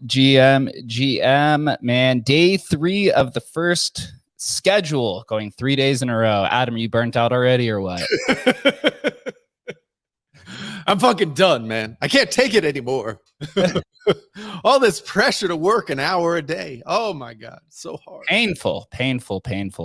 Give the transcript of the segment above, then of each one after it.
GM, man. Day 3 of the first schedule, going 3 days in a row. Adam, you burnt out already or what? I'm fucking done, man. I can't take it anymore. All this pressure to work an hour a day. Oh my God, so hard. Painful,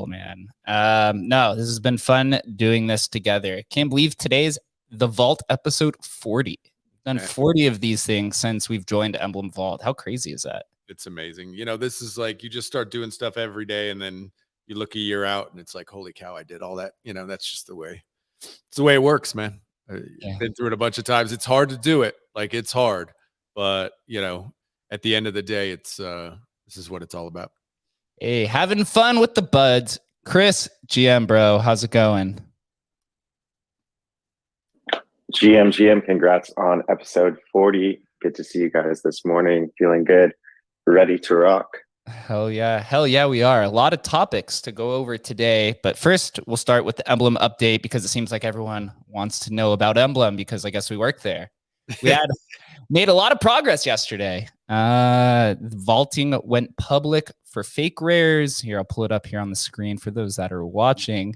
man. No, this has been fun doing this together. Can't believe today's the Vault episode 40. We've done 40 of these things since we've joined Emblem Vault. How crazy is that? It's amazing. You know, this is like you just start doing stuff every day and then you look a year out and it's like, holy cow, I did all that. You know, that's just the way. It's the way it works, man. I've been through it a bunch of times. It's hard to do it. Like it's hard, but you know, at the end of the day, it's this is what it's all about. Hey, having fun with the buds. Chris, GM, bro, how's it going? GM, congrats on episode 40. Good to see you guys this morning. Feeling good, ready to rock. Hell yeah, we are. A lot of topics to go over today, but first we'll start with the Emblem update because it seems like everyone wants to know about Emblem because I guess we work there. We had made a lot of progress yesterday. Vaulting went public for fake rares. Here, I'll pull it up here on the screen for those that are watching.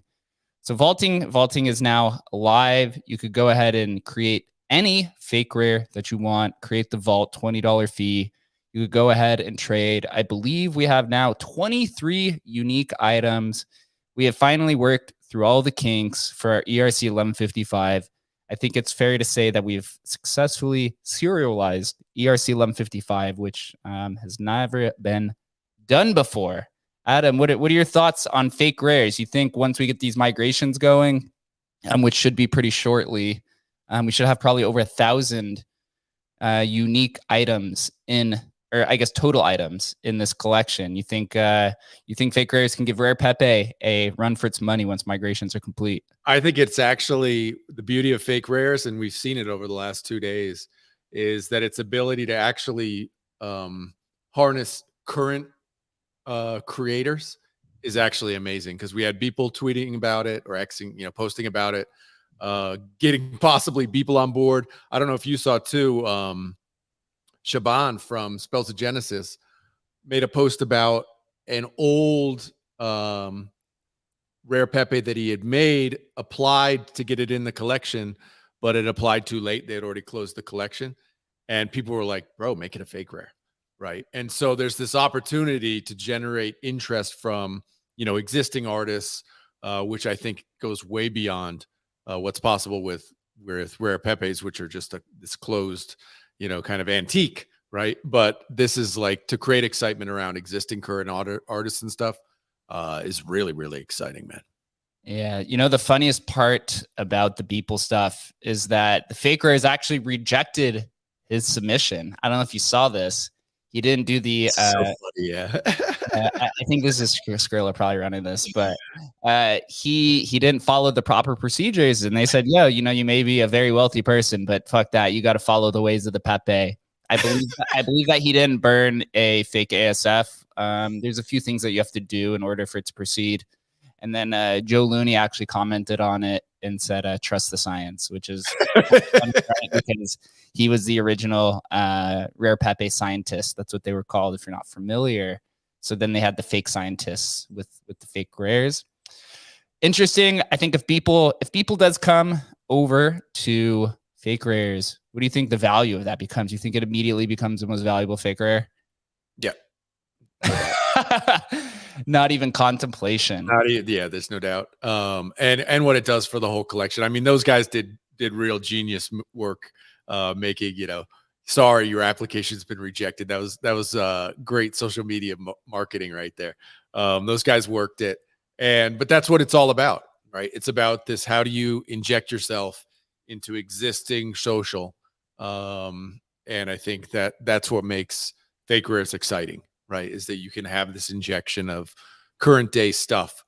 So vaulting is now live. You could go ahead and create any fake rare that you want, create the vault, $20 fee. You could go ahead and trade. I believe we have now 23 unique items. We have finally worked through all the kinks for our ERC 1155. I think it's fair to say that we've successfully serialized ERC 1155, which has never been done before. Adam, what are your thoughts on fake rares? You think once we get these migrations going, which should be pretty shortly, we should have probably over 1,000 unique items in, or I guess total items in this collection. You think fake rares can give Rare Pepe a run for its money once migrations are complete? I think it's actually the beauty of fake rares, and we've seen it over the last 2 days, is that its ability to actually harness current creators is actually amazing, because we had people tweeting about it or posting about it, getting possibly people on board. I don't know if you saw too, Shaban from Spells of Genesis made a post about an old Rare Pepe that he had made, applied to get it in the collection, but it applied too late. They had already closed the collection, and people were like, bro, make it a fake rare. Right. And so there's this opportunity to generate interest from, existing artists, which I think goes way beyond what's possible with Rare Pepes, which are just this closed, kind of antique. Right. But this is like to create excitement around existing current artists and stuff is really, really exciting, man. Yeah. The funniest part about the Beeple stuff is that the fake rares actually rejected his submission. I don't know if you saw this. He didn't do the so funny, yeah. I think this is Skrilla probably running this, but he didn't follow the proper procedures, and they said, "Yo, you may be a very wealthy person, but fuck that. You got to follow the ways of the Pepe." I believe that he didn't burn a fake ASF. There's a few things that you have to do in order for it to proceed. And then Joe Looney actually commented on it and said, trust the science, which is because he was the original Rare Pepe scientist. That's what they were called, if you're not familiar. So then they had the fake scientists with the fake rares. Interesting. I think if people does come over to fake rares, what do you think the value of that becomes? You think it immediately becomes the most valuable fake rare? Yeah. Not even contemplation. Yeah, there's no doubt. And what it does for the whole collection. I mean, those guys did real genius work, making, sorry, your application's been rejected. That was great social media marketing right there. Those guys worked it, but that's what it's all about, right? It's about this: how do you inject yourself into existing social? And I think that's what makes fake rares exciting. Right, is that you can have this injection of current day stuff,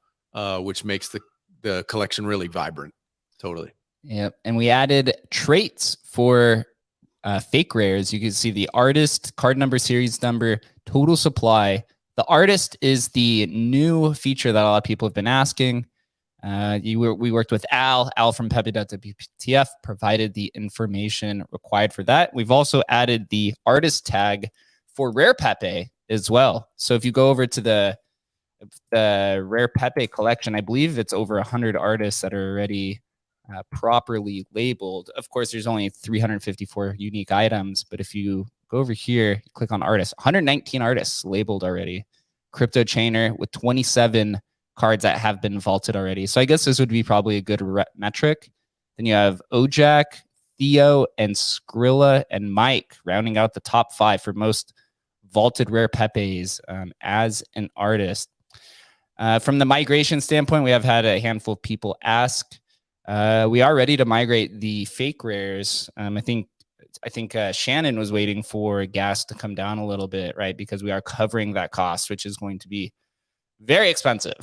which makes the collection really vibrant. Totally. Yep. And we added traits for fake rares. You can see the artist, card number, series number, total supply. The artist is the new feature that a lot of people have been asking. We worked with Al from Pepe.WTF, provided the information required for that. We've also added the artist tag for Rare Pepe as well. So if you go over to the Rare Pepe collection, I believe it's over 100 artists that are already properly labeled. Of course, there's only 354 unique items, but if you go over here, click on artists, 119 artists labeled already. Crypto Chainer with 27 cards that have been vaulted already. So I guess this would be probably a good metric. Then you have Ojak, Theo, and Skrilla and Mike rounding out the top 5 for most vaulted Rare Pepes as an artist. From the migration standpoint, we have had a handful of people ask. We are ready to migrate the fake rares. I think Shannon was waiting for gas to come down a little bit, right? Because we are covering that cost, which is going to be very expensive,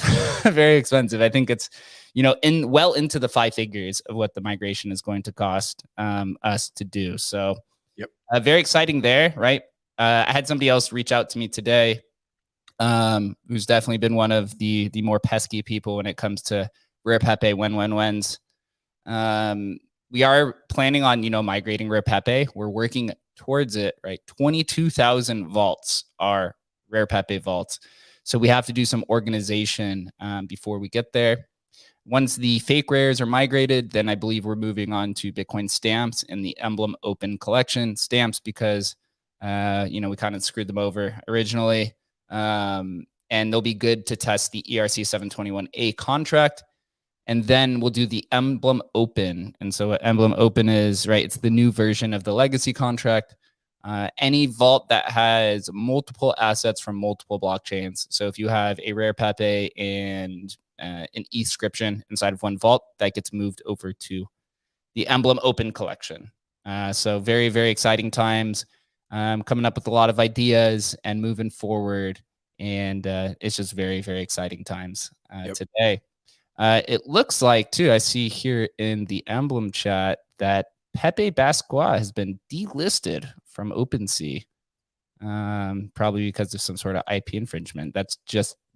very expensive. I think it's, well into the 5 figures of what the migration is going to cost us to do. So, yep, very exciting there, right? I had somebody else reach out to me today, who's definitely been one of the more pesky people when it comes to Rare Pepe wins. We are planning on, migrating Rare Pepe. We're working towards it, right? 22,000 vaults are Rare Pepe vaults. So we have to do some organization before we get there. Once the fake rares are migrated, then I believe we're moving on to Bitcoin stamps and the Emblem Open Collection stamps because, we kind of screwed them over originally. And they'll be good to test the ERC 721A contract. And then we'll do the Emblem Open. And so what Emblem Open is, right, it's the new version of the legacy contract. Any vault that has multiple assets from multiple blockchains. So if you have a Rare Pepe and an e-scription inside of one vault, that gets moved over to the Emblem Open collection. So very, very exciting times. Coming up with a lot of ideas and moving forward. And it's just very, very exciting times today. It looks like, too, I see here in the Emblem chat that Pepe Basquiat has been delisted from OpenSea, probably because of some sort of IP infringement.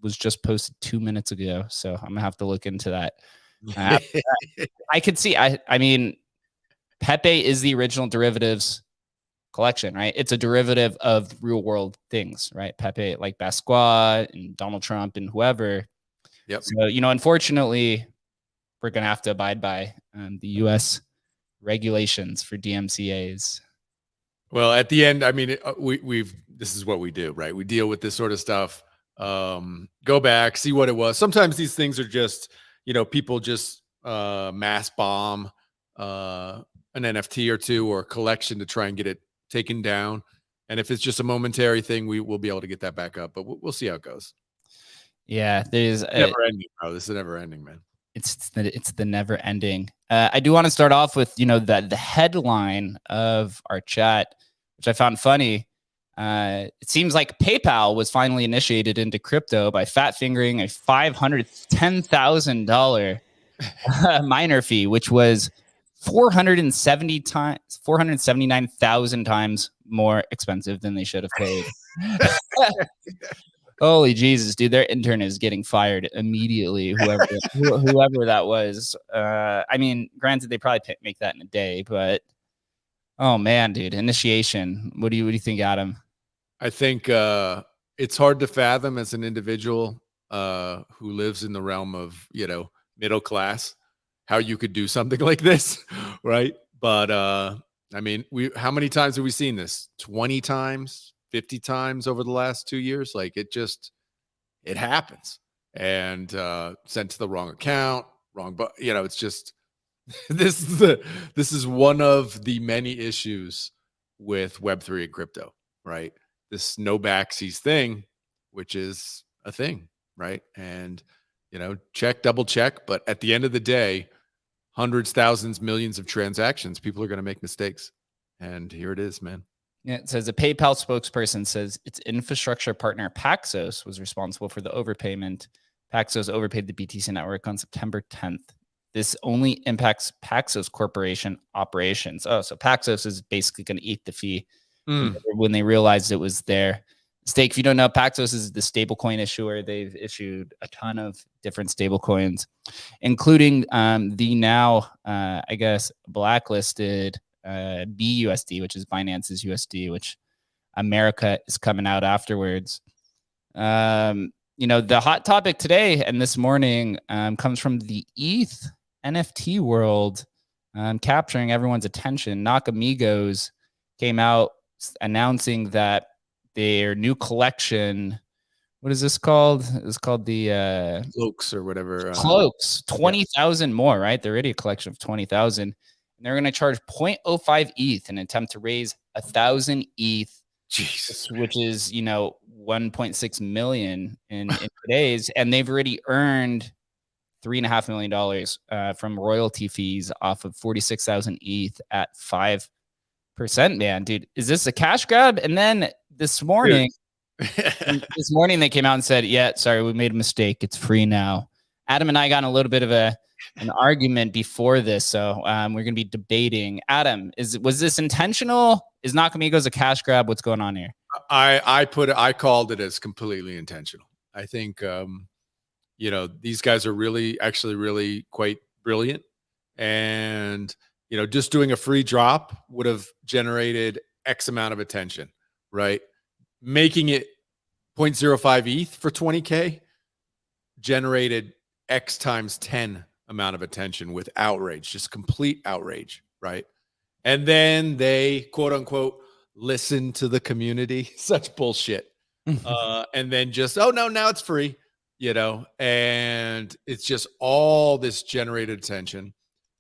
Was just posted 2 minutes ago, so I'm gonna have to look into that. I could see. I mean, Pepe is the original derivatives collection, right? It's a derivative of real world things, right? Pepe, like Basquiat and Donald Trump and whoever. Yep. So unfortunately, we're gonna have to abide by the U.S. regulations for DMCAs. Well, at the end, I mean, this is what we do, right? We deal with this sort of stuff. Go back, see what it was. Sometimes these things are just, people just mass bomb an NFT or two or a collection to try and get it taken down. And if it's just a momentary thing, we will be able to get that back up. But we'll see how it goes. Yeah, there's never ending, bro. This is never ending, man. It's the never ending. I do want to start off with the headline of our chat, which I found funny. It seems like PayPal was finally initiated into crypto by fat fingering a $510,000 miner fee, which was 479,000 times more expensive than they should have paid. Holy Jesus, dude! Their intern is getting fired immediately. Whoever that was. I mean, granted, they probably make that in a day, but oh man, dude, initiation. What do you think, Adam? I think it's hard to fathom as an individual who lives in the realm of middle class how you could do something like this, right? But I mean, how many times have we seen this? 20 times. 50 times over the last 2 years. Like it happens and sent to the wrong account, but it's just, this is one of the many issues with Web3 and crypto, right? This no backsies thing, which is a thing, right? And, double check. But at the end of the day, hundreds, thousands, millions of transactions, people are going to make mistakes. And here it is, man. Yeah, it says a PayPal spokesperson says its infrastructure partner Paxos was responsible for the overpayment. Paxos overpaid the BTC network on September 10th. This only impacts Paxos Corporation operations. Oh, so Paxos is basically going to eat the fee when they realized it was their stake. If you don't know, Paxos is the stablecoin issuer. They've issued a ton of different stablecoins, including the now, blacklisted BUSD, which is Binance's USD, which America is coming out afterwards. The hot topic today and this morning comes from the ETH NFT world, capturing everyone's attention. Nakamigos came out announcing that their new collection, what is this called? It's called the cloaks or whatever. Cloaks, 20,000 more, right? They're already a collection of 20,000. And they're going to charge 0.05 ETH in an attempt to raise 1,000 ETH, Jesus, which is, 1.6 million in today's. And they've already earned $3.5 million from royalty fees off of 46,000 ETH at 5%, man. Dude, is this a cash grab? And then this morning, they came out and said, yeah, sorry, we made a mistake. It's free now. Adam and I got in a little bit of an argument before this. So we're going to be debating. Adam, was this intentional? Is Nakamigos a cash grab? What's going on here? I called it as completely intentional. I think, these guys are really quite brilliant. And, just doing a free drop would have generated X amount of attention, right? Making it 0.05 ETH for 20K generated X times 10 amount of attention with outrage, just complete outrage, right? And then they, quote unquote, listen to the community. Such bullshit. And then just, oh no, now it's free, and it's just all this generated attention.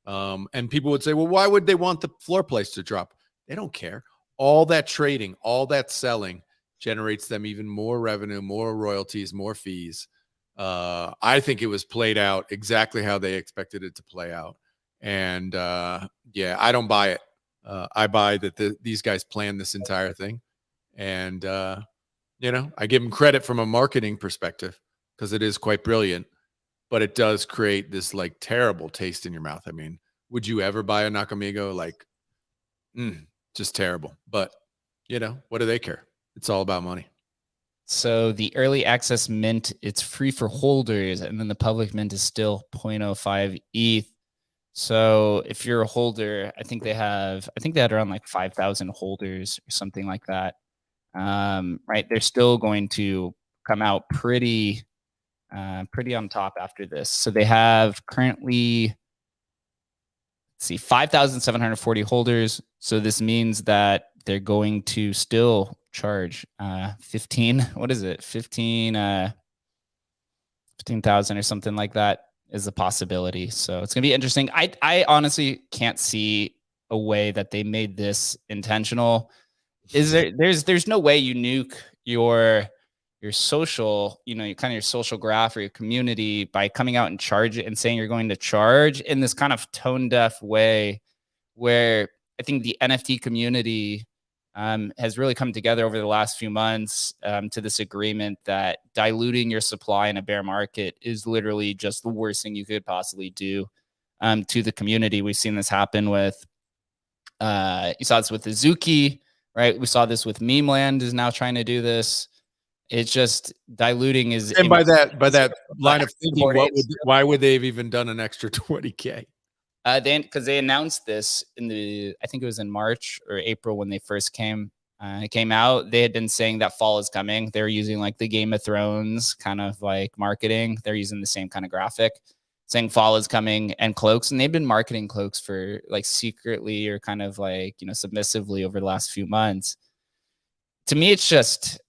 And people would say, well, why would they want the floor price to drop? They don't care. All that trading, all that selling generates them even more revenue, more royalties, more fees. I think it was played out exactly how they expected it to play out. And I don't buy it. I buy that these guys planned this entire thing. And, I give them credit from a marketing perspective because it is quite brilliant, but it does create this like terrible taste in your mouth. I mean, would you ever buy a Nakamigo? Like, just terrible. But, what do they care? It's all about money. So the early access mint, it's free for holders, and then the public mint is still 0.05 ETH. So if you're a holder, I think they had around like 5,000 holders or something like that. Right. They're still going to come out pretty on top after this. So they have currently, 5,740 holders. So this means that they're going to still charge 15,000 or something like that is a possibility. So it's gonna be interesting. I honestly can't see a way that they made this intentional. There's no way you nuke your social, your social graph or your community by coming out and charge it and saying you're going to charge in this kind of tone deaf way, where I think the NFT community has really come together over the last few months to this agreement that diluting your supply in a bear market is literally just the worst thing you could possibly do to the community. We've seen this happen with, you saw this with Azuki, right? We saw this with Meme Land is now trying to do this. It's just diluting is. And by that line of thinking, why would they have even done an extra 20K? Because they announced this I think it was in March or April when they first came out. They had been saying that fall is coming. They're using like the Game of Thrones kind of like marketing. They're using the same kind of graphic, saying fall is coming and cloaks. And they've been marketing cloaks for like secretly or kind of like, submissively over the last few months. To me, it's just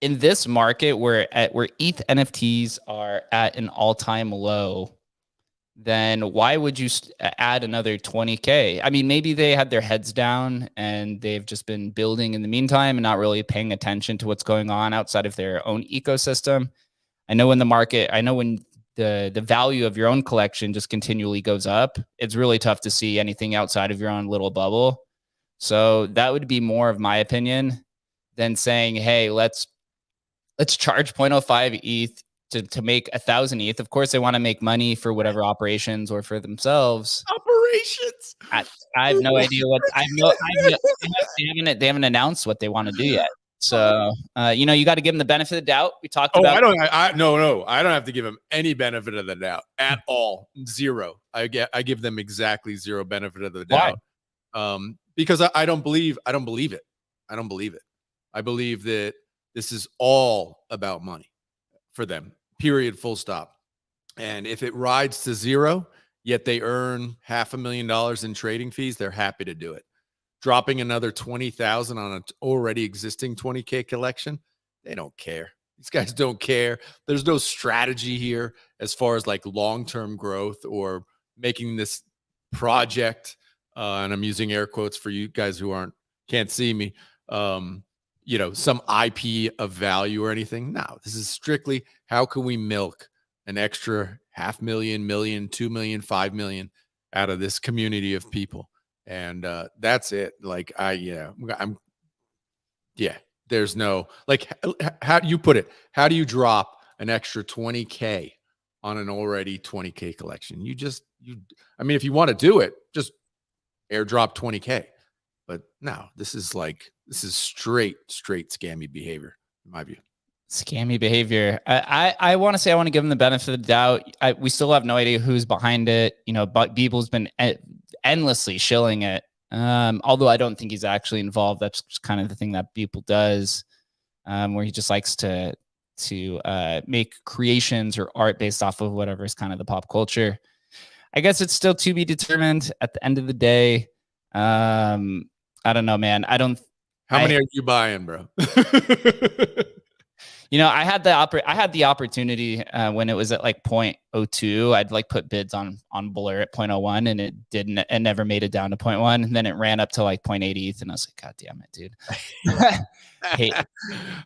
in this market where ETH NFTs are at an all-time low, then why would you add another 20K? I mean, maybe they had their heads down and they've just been building in the meantime and not really paying attention to what's going on outside of their own ecosystem. I know when the value of your own collection just continually goes up, it's really tough to see anything outside of your own little bubble. So that would be more of my opinion than saying, hey, let's charge 0.05 ETH to make 1,000 ETH. Of course, they want to make money for whatever operations or for themselves. Operations. I have no idea what they haven't announced what they want to do yet. So you got to give them the benefit of the doubt. We talked about. I don't have to give them any benefit of the doubt at all. Zero. I give them exactly zero benefit of the doubt. because I don't believe it. I don't believe it. I believe that this is all about money for them, period, full stop. And if it rides to zero, yet they earn $500,000 in trading fees, they're happy to do it. Dropping another 20,000 on an already existing 20K collection, they don't care. These guys don't care. There's no strategy here as far as like long-term growth or making this project, and I'm using air quotes for you guys who can't see me, some IP of value or anything. No, this is strictly how can we milk an extra 500,000, million, 2 million, 5 million out of this community of people. And that's it. Like there's no, like, how do you put it? How do you drop an extra 20K on an already 20K collection? I mean, if you want to do it, just airdrop 20K. But no, this is straight scammy behavior, in my view. Scammy behavior. I want to say I want to give him the benefit of the doubt. We still have no idea who's behind it. But Beeble's been endlessly shilling it. Although I don't think he's actually involved. That's just kind of the thing that Beeple does, where he just likes to make creations or art based off of whatever is kind of the pop culture. I guess it's still to be determined at the end of the day. I don't know, man. How many are you buying, bro? I had the opportunity when it was at like 0.02. I'd like put bids on Blur at 0.01, and it never made it down to 0.1. And then it ran up to like 0.8 ETH, and I was like, God damn it, dude.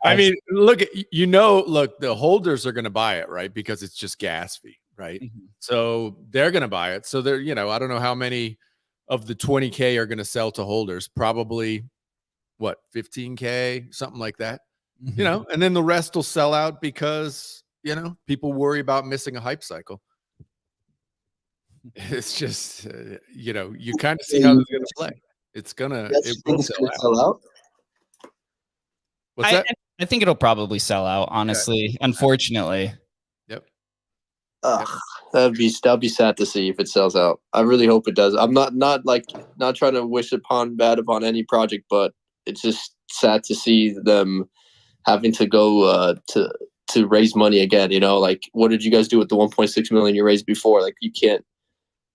I mean, look, the holders are going to buy it, right? Because it's just gas fee, right? Mm-hmm. So they're going to buy it. So they're, I don't know how many of the 20K are going to sell to holders. Probably 15K, something like that. Mm-hmm. And then the rest will sell out because, people worry about missing a hype cycle. It's just, you kind of see how it's going to play. It will sell out. What's that? I think it'll probably sell out, honestly, unfortunately. Yep. That'd be sad to see if it sells out. I really hope it does. I'm not trying to wish bad upon any project, but it's just sad to see them having to go to raise money again. Like, what did you guys do with the 1.6 million you raised before? Like, you can't.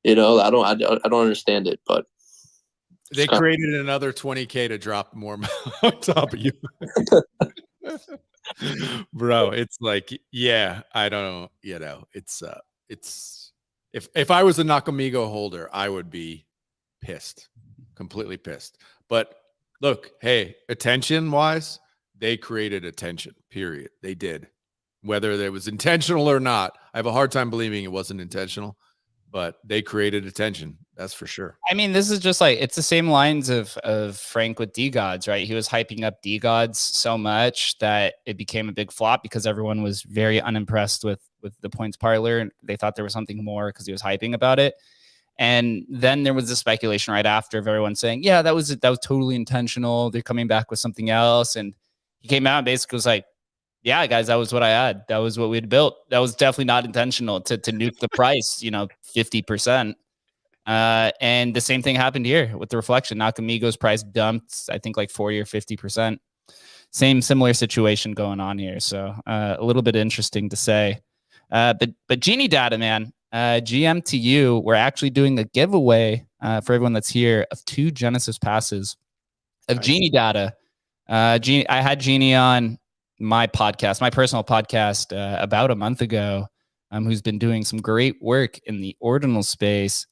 I don't understand it, but they created another 20K to drop more on top of you. Bro, it's like, I don't know. It's if I was a Nakamigo holder, I would be pissed, completely pissed. But look, hey, attention wise, they created attention, period. They did. Whether it was intentional or not, I have a hard time believing it wasn't intentional, but they created attention. That's for sure. I mean, this is just like, it's the same lines of Frank with D-Gods, right? He was hyping up D-Gods so much that it became a big flop because everyone was very unimpressed with the points parlor. And they thought there was something more because he was hyping about it. And then there was the speculation right after of everyone saying, yeah, that was totally intentional. They're coming back with something else. And he came out and basically was like, yeah, guys, that was what I had. That was what we had built. That was definitely not intentional to nuke the price, 50%. And the same thing happened here with the reflection. Nakamigo's price dumped, I think, like 40 or 50%. Similar situation going on here. So a little bit interesting to say. But Genie Data, man, GM to you, we're actually doing a giveaway for everyone that's here of 2 Genesis passes of nice. Genie Data. I had Genie on my podcast, my personal podcast, about a month ago, who's been doing some great work in the ordinal space.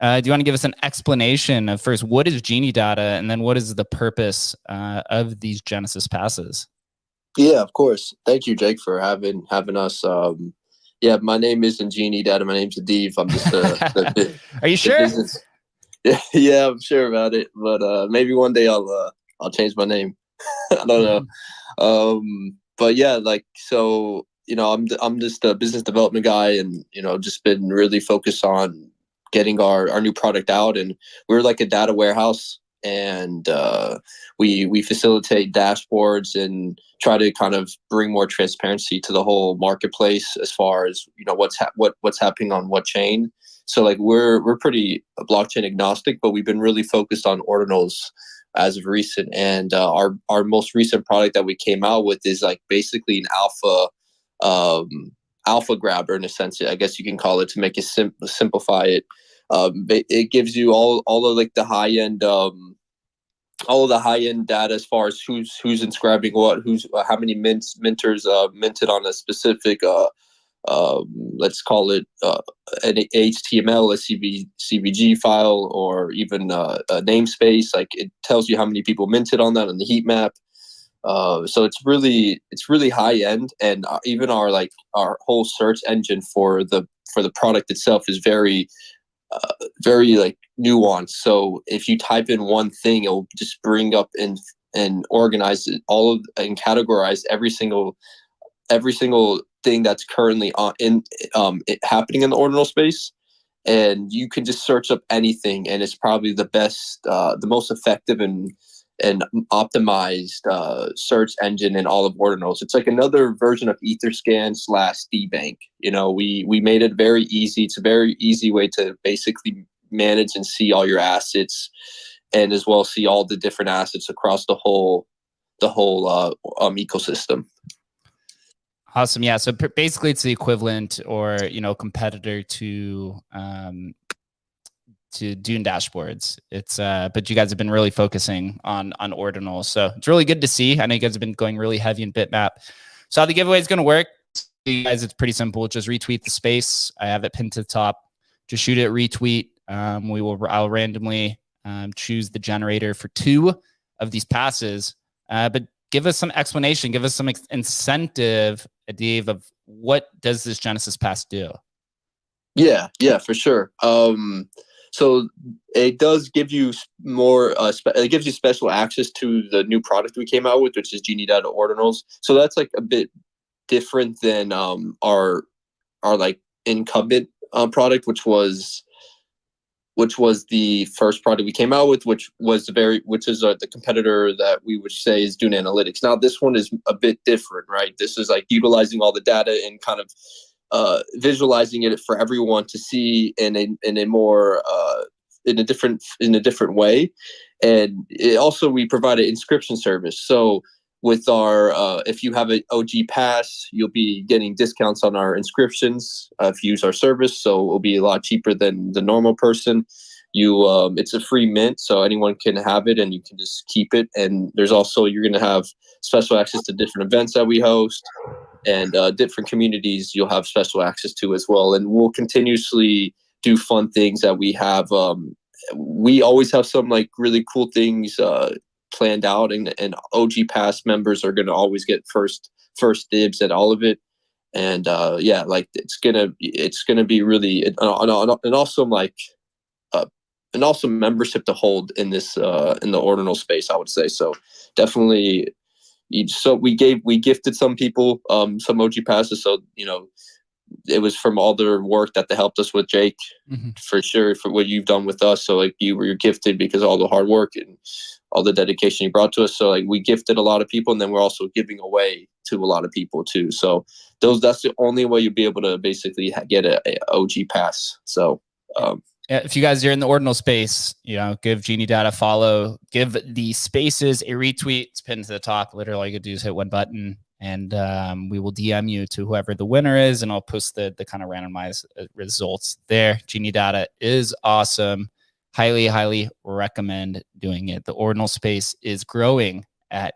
Do you want to give us an explanation of first, what is Genie Data, and then what is the purpose of these Genesis passes? Yeah, of course. Thank you, Jake, for having us. My name isn't Genie Data. My name's Adiv. I'm just Are you sure? Yeah, I'm sure about it. But maybe one day I'll change my name. I don't know. But yeah, I'm just a business development guy, and just been really focused on getting our new product out. And we're like a data warehouse, and we facilitate dashboards and try to kind of bring more transparency to the whole marketplace as far as what's happening on what chain. So like we're pretty blockchain agnostic, but we've been really focused on ordinals as of recent. And our most recent product that we came out with is like basically an alpha grabber in a sense, I guess you can call it, to make it simplify it. It gives you all of like the high end all of the high end data as far as who's inscribing what, how many minters minted on a specific let's call it an HTML, a CVG file, or even a namespace. Like it tells you how many people minted on that on the heat map. So it's really high end, and even our whole search engine for the product itself is very like nuanced. So if you type in one thing, it'll just bring up and organize it and categorize every single thing that's currently happening in the ordinal space. And you can just search up anything, and it's probably the best, the most effective and optimized search engine in all of ordinals. It's like another version of Etherscan / DBank. You know, we made it very easy. It's a very easy way to basically manage and see all your assets, and as well see all the different assets across the whole ecosystem. Awesome. Yeah. So basically it's the equivalent or, competitor to Dune dashboards. It's but you guys have been really focusing on ordinals. So it's really good to see. I know you guys have been going really heavy in bitmap. So how the giveaway is going to work, you guys, it's pretty simple. Just retweet the space. I have it pinned to the top. Just shoot it, retweet. I'll randomly choose the generator for 2 of these passes. But give us some explanation, give us some incentive, Dave, of what does this Genesis pass do? Yeah, for sure. So it does give you more, it gives you special access to the new product we came out with, which is Genie Data Ordinals. So that's like a bit different than our like incumbent product, which was the first product we came out with, which is the competitor that we would say is Dune Analytics. Now this one is a bit different, right? This is like utilizing all the data and kind of visualizing it for everyone to see in a more in a different way. And we provide an inscription service. So with our if you have an OG pass, you'll be getting discounts on our inscriptions if you use our service. So it'll be a lot cheaper than the normal person. It's a free mint, so anyone can have it and you can just keep it. And there's also, you're going to have special access to different events that we host, and different communities you'll have special access to as well. And we'll continuously do fun things that we have. We always have some like really cool things planned out, and OG Pass members are going to always get first dibs at all of it. And like it's gonna be really an awesome membership to hold in this in the ordinal space, I would say. So definitely. So we gifted some people some OG passes. So it was from all their work that they helped us with, Jake, for sure, for what you've done with us. So like you were gifted because of all the hard work and all the dedication you brought to us. So like we gifted a lot of people, and then we're also giving away to a lot of people too. So that's the only way you'll be able to basically get a OG pass. So if you guys are in the ordinal space, give Genie Data a follow, give the spaces a retweet. It's pinned to the top. Literally, all you could do is hit one button, and we will DM you to whoever the winner is, and I'll post the kind of randomized results there. Genie Data is awesome. Highly, highly recommend doing it. The ordinal space is growing at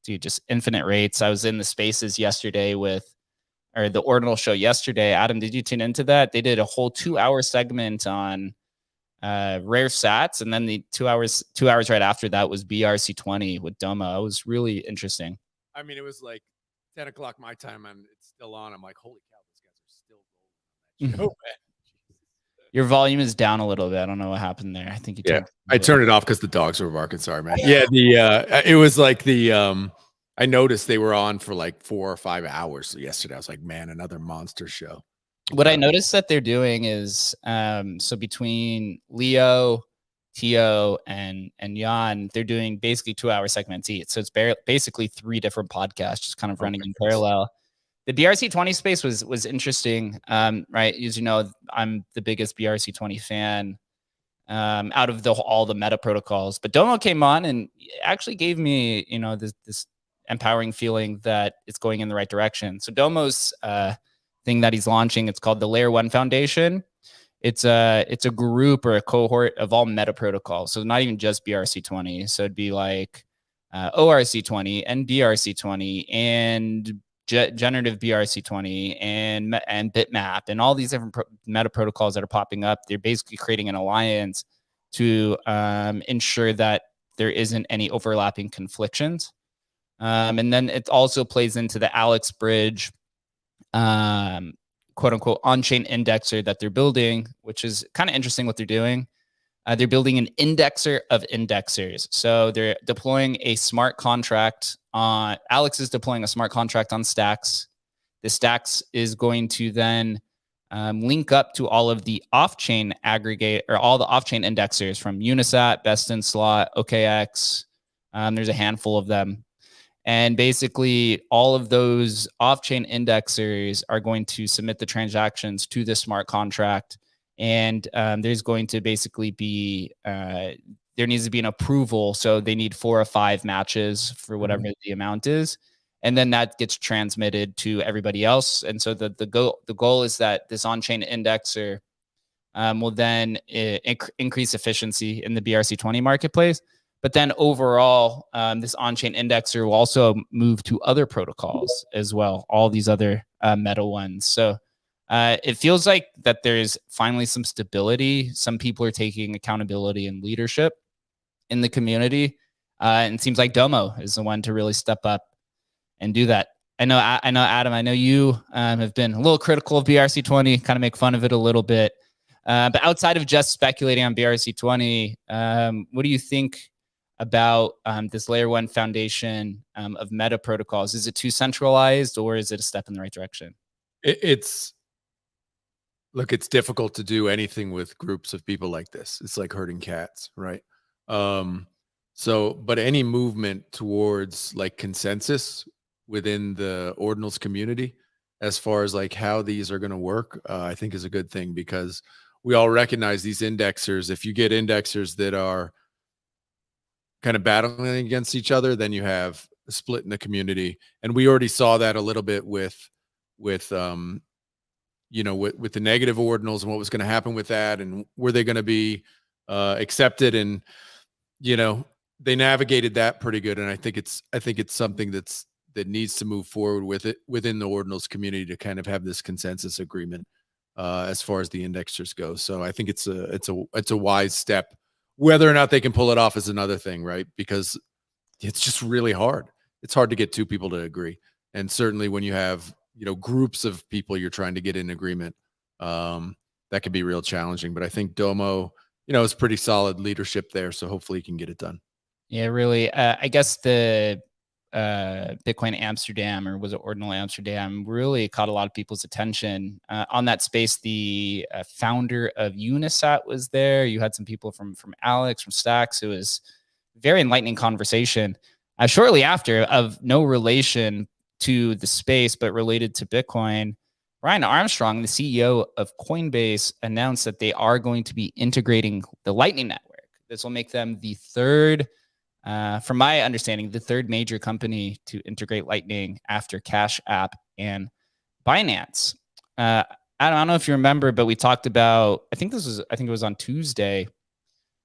just infinite rates. I was in the spaces yesterday the ordinal show yesterday. Adam, did you tune into that? They did a whole 2-hour segment on rare sats, and then the 2 hours right after that was BRC20 with Doma. It was really interesting. I mean, it was like 10 o'clock my time, and it's still on. I'm like, holy cow, these guys are still rolling on that show, man. Your volume is down a little bit. I don't know what happened there. I think you turned it off because the dogs were barking. Sorry, man. Yeah, it was like I noticed they were on for like 4 or 5 hours yesterday. I was like, man, another monster show. What I noticed that they're doing is so between Leo, Tio, and Jan, they're doing basically 2-hour segments each. So it's basically 3 different podcasts just kind of running in parallel. the BRC20 space was interesting, right? As you know, I'm the biggest BRC20 fan out of all the meta protocols. But Domo came on and actually gave me, this empowering feeling that it's going in the right direction. So Domo's thing that he's launching, it's called the Layer 1 Foundation. It's a group or a cohort of all meta protocols. So not even just BRC20. So it'd be like ORC20 and BRC20 and generative BRC20 and bitmap and all these different meta protocols that are popping up. They're basically creating an alliance to ensure that there isn't any overlapping conflictions. And then it also plays into the Alex Bridge, quote unquote, on-chain indexer that they're building, which is kind of interesting what they're doing. They're building an indexer of indexers. So they're deploying a smart contract on, Alex is deploying a smart contract on Stacks. The Stacks is going to then link up to all of the off-chain aggregate or all the off-chain indexers from Unisat, Best in Slot, OKX. There's a handful of them. And basically all of those off-chain indexers are going to submit the transactions to the smart contract. And there's going to basically be, there needs to be an approval. So they need 4 or 5 matches for whatever the amount is. And then that gets transmitted to everybody else. And so the goal is that this on-chain indexer will then increase efficiency in the BRC20 marketplace. But then overall, this on-chain indexer will also move to other protocols as well, all these other meta ones. So it feels like that there's finally some stability. Some people are taking accountability and leadership in the community. And it seems like Domo is the one to really step up and do that. I know, Adam, I know you have been a little critical of BRC20, kind of make fun of it a little bit. But outside of just speculating on BRC20, what do you think about this Layer 1 foundation of meta protocols? Is it too centralized or is it a step in the right direction? Look, it's difficult to do anything with groups of people like this. It's like herding cats, right? But any movement towards like consensus within the ordinals community, as far as like how these are going to work, I think is a good thing, because we all recognize these indexers. If you get indexers that are kind of battling against each other, then you have a split in the community. And we already saw that a little bit with the negative ordinals and what was going to happen with that, and were they going to be accepted, and they navigated that pretty good. And I think it's something that needs to move forward with it within the ordinals community to kind of have this consensus agreement as far as the indexers go. So I think it's a wise step. Whether or not they can pull it off is another thing, right? Because it's just really hard. It's hard to get 2 people to agree, and certainly when you have groups of people you're trying to get in agreement, that could be real challenging. But I think Domo, is pretty solid leadership there, so hopefully he can get it done. Yeah, really. I guess the Bitcoin Amsterdam, or was it Ordinal Amsterdam, really caught a lot of people's attention on that space. The founder of Unisat was there. You had some people from Alex, from Stacks. It was a very enlightening conversation. Shortly after, of no relation to the space, but related to Bitcoin, Brian Armstrong, the CEO of Coinbase, announced that they are going to be integrating the Lightning Network. This will make them the third, from my understanding, the third major company to integrate Lightning after Cash App and Binance. I don't know if you remember, but we talked about, I think it was on Tuesday,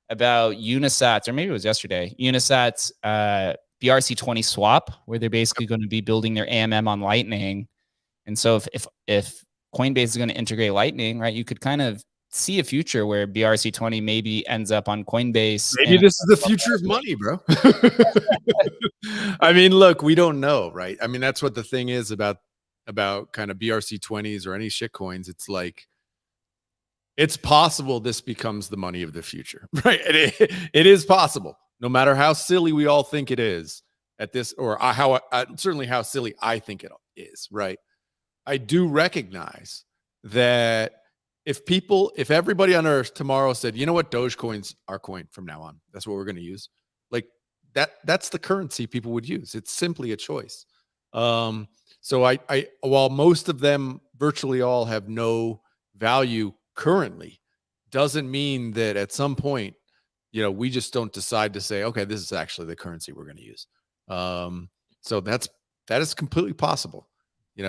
about Unisat's, or maybe it was yesterday, Unisat's BRC20 swap, where they're basically going to be building their AMM on Lightning. And so if Coinbase is going to integrate Lightning, right, you could kind of see a future where BRC20 maybe ends up on Coinbase. Maybe this is the future of money, bro. I mean, look, we don't know, right? I mean, that's what the thing is about kind of BRC20s or any shit coins. It's like, it's possible this becomes the money of the future, right? It is possible, no matter how silly we all think it is at this, or certainly how silly I think it is, right? I do recognize that if everybody on earth tomorrow said, you know what, Dogecoin's our coin from now on, that's what we're going to use, like that's the currency people would use. It's simply a choice. So while most of them, virtually all, have no value currently, doesn't mean that at some point, we just don't decide to say, okay, this is actually the currency we're going to use. So that is completely possible.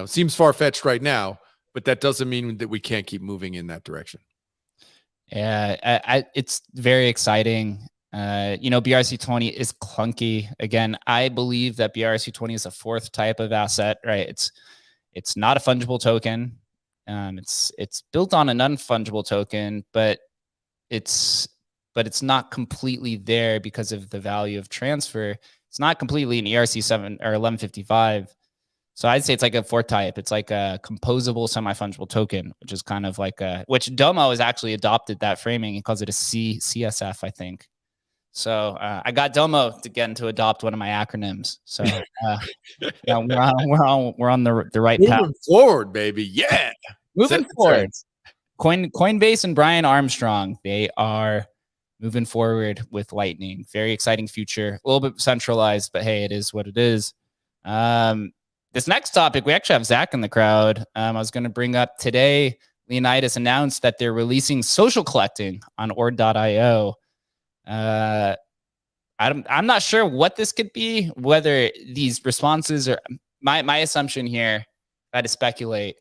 Seems far-fetched right now, but that doesn't mean that we can't keep moving in that direction. Yeah, it's very exciting. BRC20 is clunky. Again, I believe that BRC20 is a fourth type of asset, right? It's not a fungible token. It's built on a non-fungible token, but it's not completely there because of the value of transfer. It's not completely an ERC7 or 1155. So I'd say it's like a fourth type. It's like a composable semi-fungible token, which is kind of like which Domo has actually adopted that framing. He calls it a CSF, I think. So I got Domo to adopt one of my acronyms. So yeah, we're on the right path. Moving forward, baby. Yeah. Moving forward. Coinbase and Brian Armstrong, they are moving forward with Lightning. Very exciting future. A little bit centralized, but hey, it is what it is. This next topic, we actually have Zach in the crowd. I was going to bring up today, Leonidas announced that they're releasing social collecting on Ord.io. I'm not sure what this could be, whether these responses are my assumption here, if I had to speculate,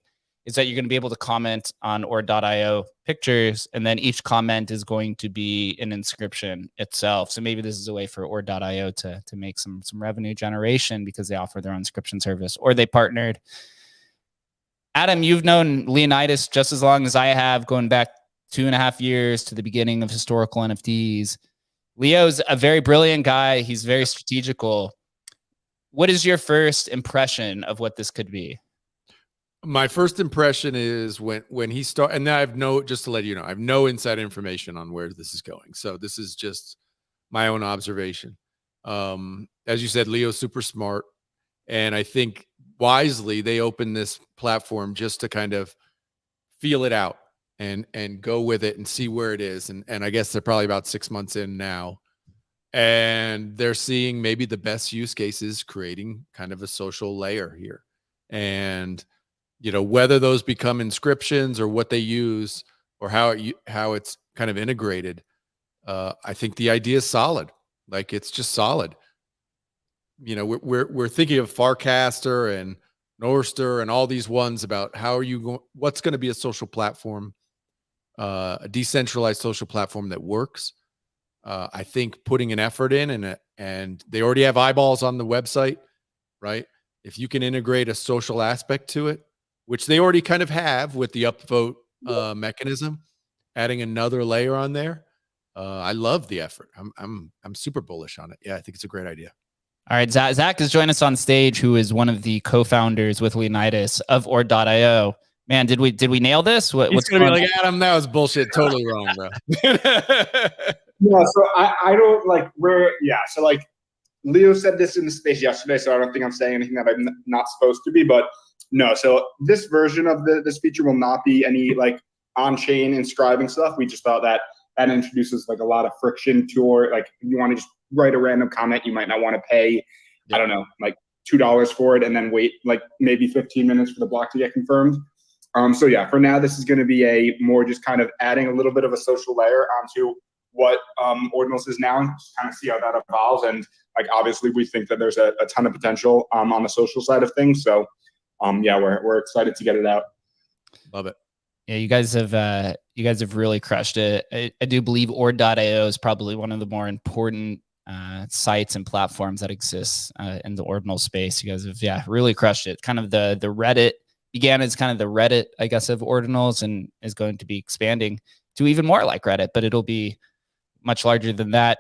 is that you're going to be able to comment on Ord.io pictures, and then each comment is going to be an inscription itself. So maybe this is a way for Ord.io to make some revenue generation because they offer their own inscription service, or they partnered. Adam, you've known Leonidas just as long as I have, going back 2.5 years to the beginning of historical NFTs. Leo's a very brilliant guy. He's very strategical. What is your first impression of what this could be? My first impression is when he started, and I have just to let you know, I have no inside information on where this is going. So this is just my own observation. As you said, Leo's super smart. And I think wisely, they opened this platform just to kind of feel it out and go with it and see where it is. And I guess they're probably about 6 months in now. And they're seeing maybe the best use cases creating kind of a social layer here. And whether those become inscriptions or what they use or how it's kind of integrated, I think the idea is solid. Like, it's just solid. We're thinking of Farcaster and Norster and all these ones about what's going to be a social platform, a decentralized social platform that works. I think putting an effort in and they already have eyeballs on the website, right? If you can integrate a social aspect to it, which they already kind of have with the upvote mechanism, adding another layer on there. I love the effort. I'm super bullish on it. Yeah, I think it's a great idea. All right, Zach has joined us on stage, who is one of the co-founders with Leonidas of Ord.io. Man, did we nail this? What's going to be like, Adam, that was bullshit. Totally wrong, bro. Yeah, so I don't like so like Leo said this in the space yesterday, so I don't think I'm saying anything that I'm not supposed to be, but no. So this version of this feature will not be any like on-chain inscribing stuff. We just thought that introduces like a lot of friction to, or like if you want to just write a random comment, you might not want to pay, I don't know, like $2 for it and then wait like maybe 15 minutes for the block to get confirmed. So yeah, for now, this is going to be a more just kind of adding a little bit of a social layer onto what Ordinals is now, and just kind of see how that evolves. And like, obviously we think that there's a ton of potential on the social side of things. So yeah, we're excited to get it out. Love it. Yeah, you guys have really crushed it. I do believe Ord.io is probably one of the more important sites and platforms that exists in the ordinal space. You guys have really crushed it. Kind of the Reddit began as kind of the Reddit, I guess, of ordinals, and is going to be expanding to even more like Reddit, but it'll be much larger than that.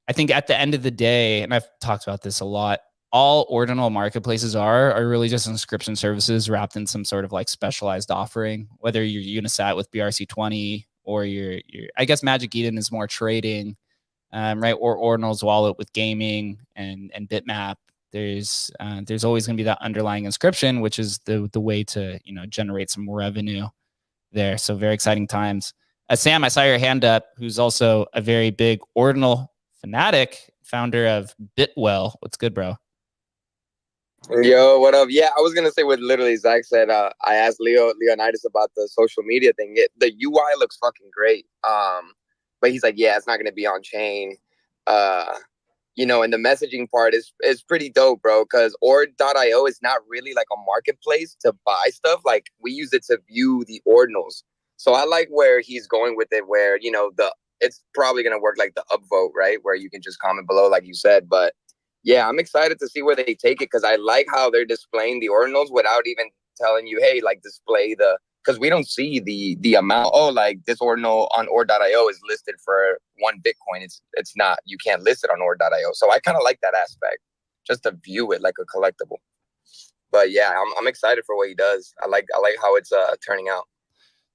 I think at the end of the day, and I've talked about this a lot, all ordinal marketplaces are really just inscription services wrapped in some sort of like specialized offering, whether you're Unisat with BRC20 or your I guess Magic Eden is more trading, right? Or Ordinal's wallet with gaming and Bitmap. There's always going to be that underlying inscription, which is the way to generate some revenue there. So very exciting times. Sam, I saw your hand up, who's also a very big ordinal fanatic, founder of Bitwell. What's good, bro? Yo, what up? Yeah, I was gonna say what literally Zach said. I asked Leonidas about the social media thing. The UI looks fucking great. But he's like, yeah, it's not gonna be on chain. And the messaging part is pretty dope, bro. Because Ord.io is not really like a marketplace to buy stuff. Like we use it to view the ordinals. So I like where he's going with it. Where it's probably gonna work like the upvote, right? Where you can just comment below, like you said, but. Yeah, I'm excited to see where they take it because I like how they're displaying the ordinals without even telling you, hey, like display because we don't see the amount. Oh, like this ordinal on Ord.io is listed for 1 Bitcoin. It's not, you can't list it on Ord.io. So I kind of like that aspect, just to view it like a collectible. But yeah, I'm excited for what he does. I like how it's turning out.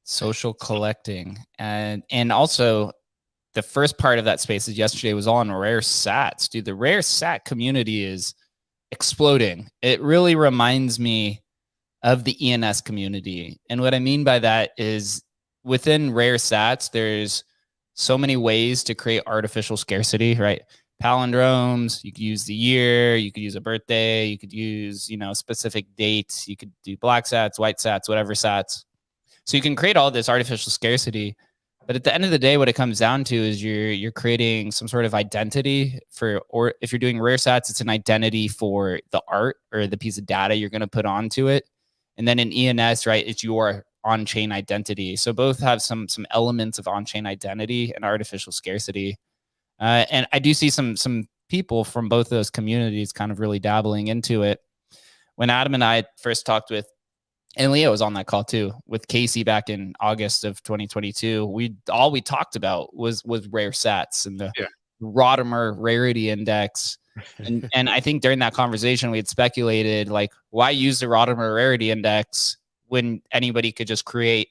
Social collecting and also. The first part of that space is yesterday was on rare sats. Dude, the rare sat community is exploding. It really reminds me of the ENS community. And what I mean by that is within rare sats, there's so many ways to create artificial scarcity, right? Palindromes, you could use the year, you could use a birthday, you could use, specific dates, you could do black sats, white sats, whatever sats. So you can create all this artificial scarcity. But at the end of the day, what it comes down to is you're creating some sort of identity or if you're doing rare sats, it's an identity for the art or the piece of data you're going to put onto it. And then in ENS, right, it's your on-chain identity. So both have some elements of on-chain identity and artificial scarcity. And I do see some people from both those communities kind of really dabbling into it. When Adam and I first talked with, and Leo was on that call too, with Casey back in August of 2022. We talked about was rare sats and the Rodimer rarity index. And I think during that conversation, we had speculated, like, why use the Rodimer rarity index when anybody could just create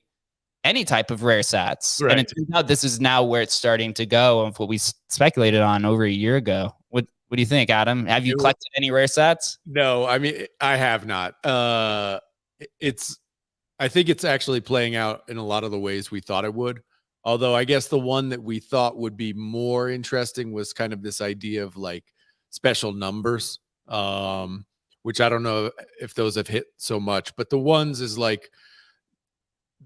any type of rare sats? Right. And it turns out this is now where it's starting to go of what we speculated on over a year ago. What do you think, Adam? Have you collected any rare sats? No, I mean, I have not. I think it's actually playing out in a lot of the ways we thought it would. Although I guess the one that we thought would be more interesting was kind of this idea of like special numbers, which I don't know if those have hit so much, but the ones is like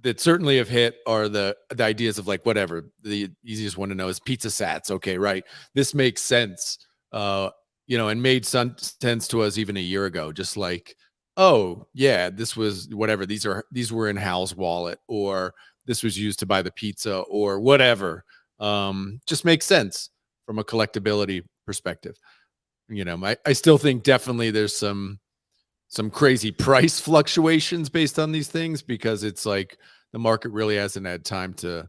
that certainly have hit are the ideas of like, whatever, the easiest one to know is pizza sats. Okay. Right. This makes sense. And made sense to us even a year ago, just like, oh yeah, this was whatever. These were in Hal's wallet, or this was used to buy the pizza, or whatever. Just makes sense from a collectability perspective. I still think definitely there's some crazy price fluctuations based on these things because it's like the market really hasn't had time to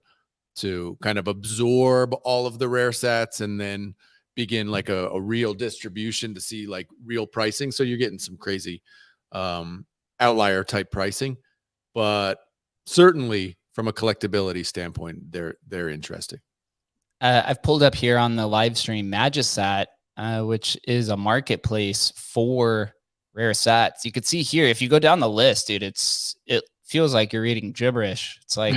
kind of absorb all of the rare sats and then begin like a real distribution to see like real pricing. So you're getting some crazy outlier type pricing, but certainly from a collectability standpoint, they're interesting. I've pulled up here on the live stream Magisat, which is a marketplace for rare sats. You could see here, if you go down the list, dude, it feels like you're reading gibberish. It's like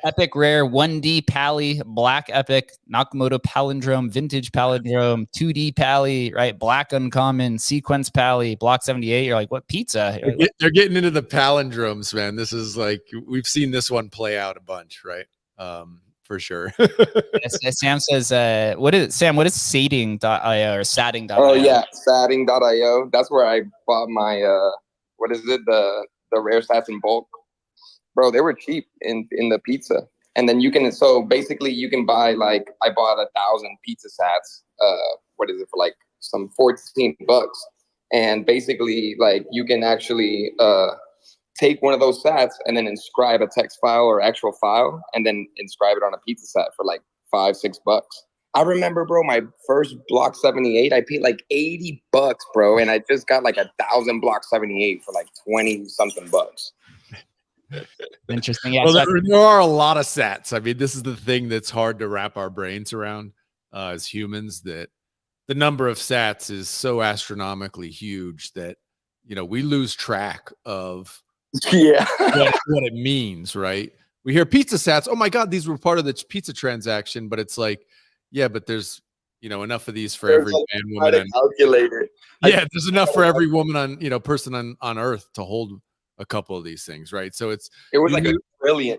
epic rare 1D Pally, black epic, Nakamoto palindrome, vintage palindrome, 2D Pally, right? Black uncommon, sequence Pally, block 78. You're like, what pizza? They're getting into the palindromes, man. This is like, we've seen this one play out a bunch, right? For sure. Sam says, what is sating.io or satting.io? Oh yeah, satting.io. That's where I bought my the rare sats in bulk. Bro, they were cheap in the pizza. And then you can buy, like, I bought 1,000 pizza sats. For like some $14. And basically, like, you can actually take one of those sats and then inscribe a text file or actual file and then inscribe it on a pizza sat for like $5-6. I remember, bro, my first block 78, I paid like $80, bro. And I just got like 1,000 block 78 for like 20 something bucks. Interesting. Yeah, well, there are a lot of sats. I mean, this is the thing that's hard to wrap our brains around as humans, that the number of sats is so astronomically huge that, we lose track of what it means, right? We hear pizza sats. Oh my God, these were part of the pizza transaction, but it's like, yeah, but there's, enough of these for There's every like man, how woman, to and calculate it. yeah, there's enough for every woman person on earth to hold a couple of these things, right? So It was you like a knew- trillion.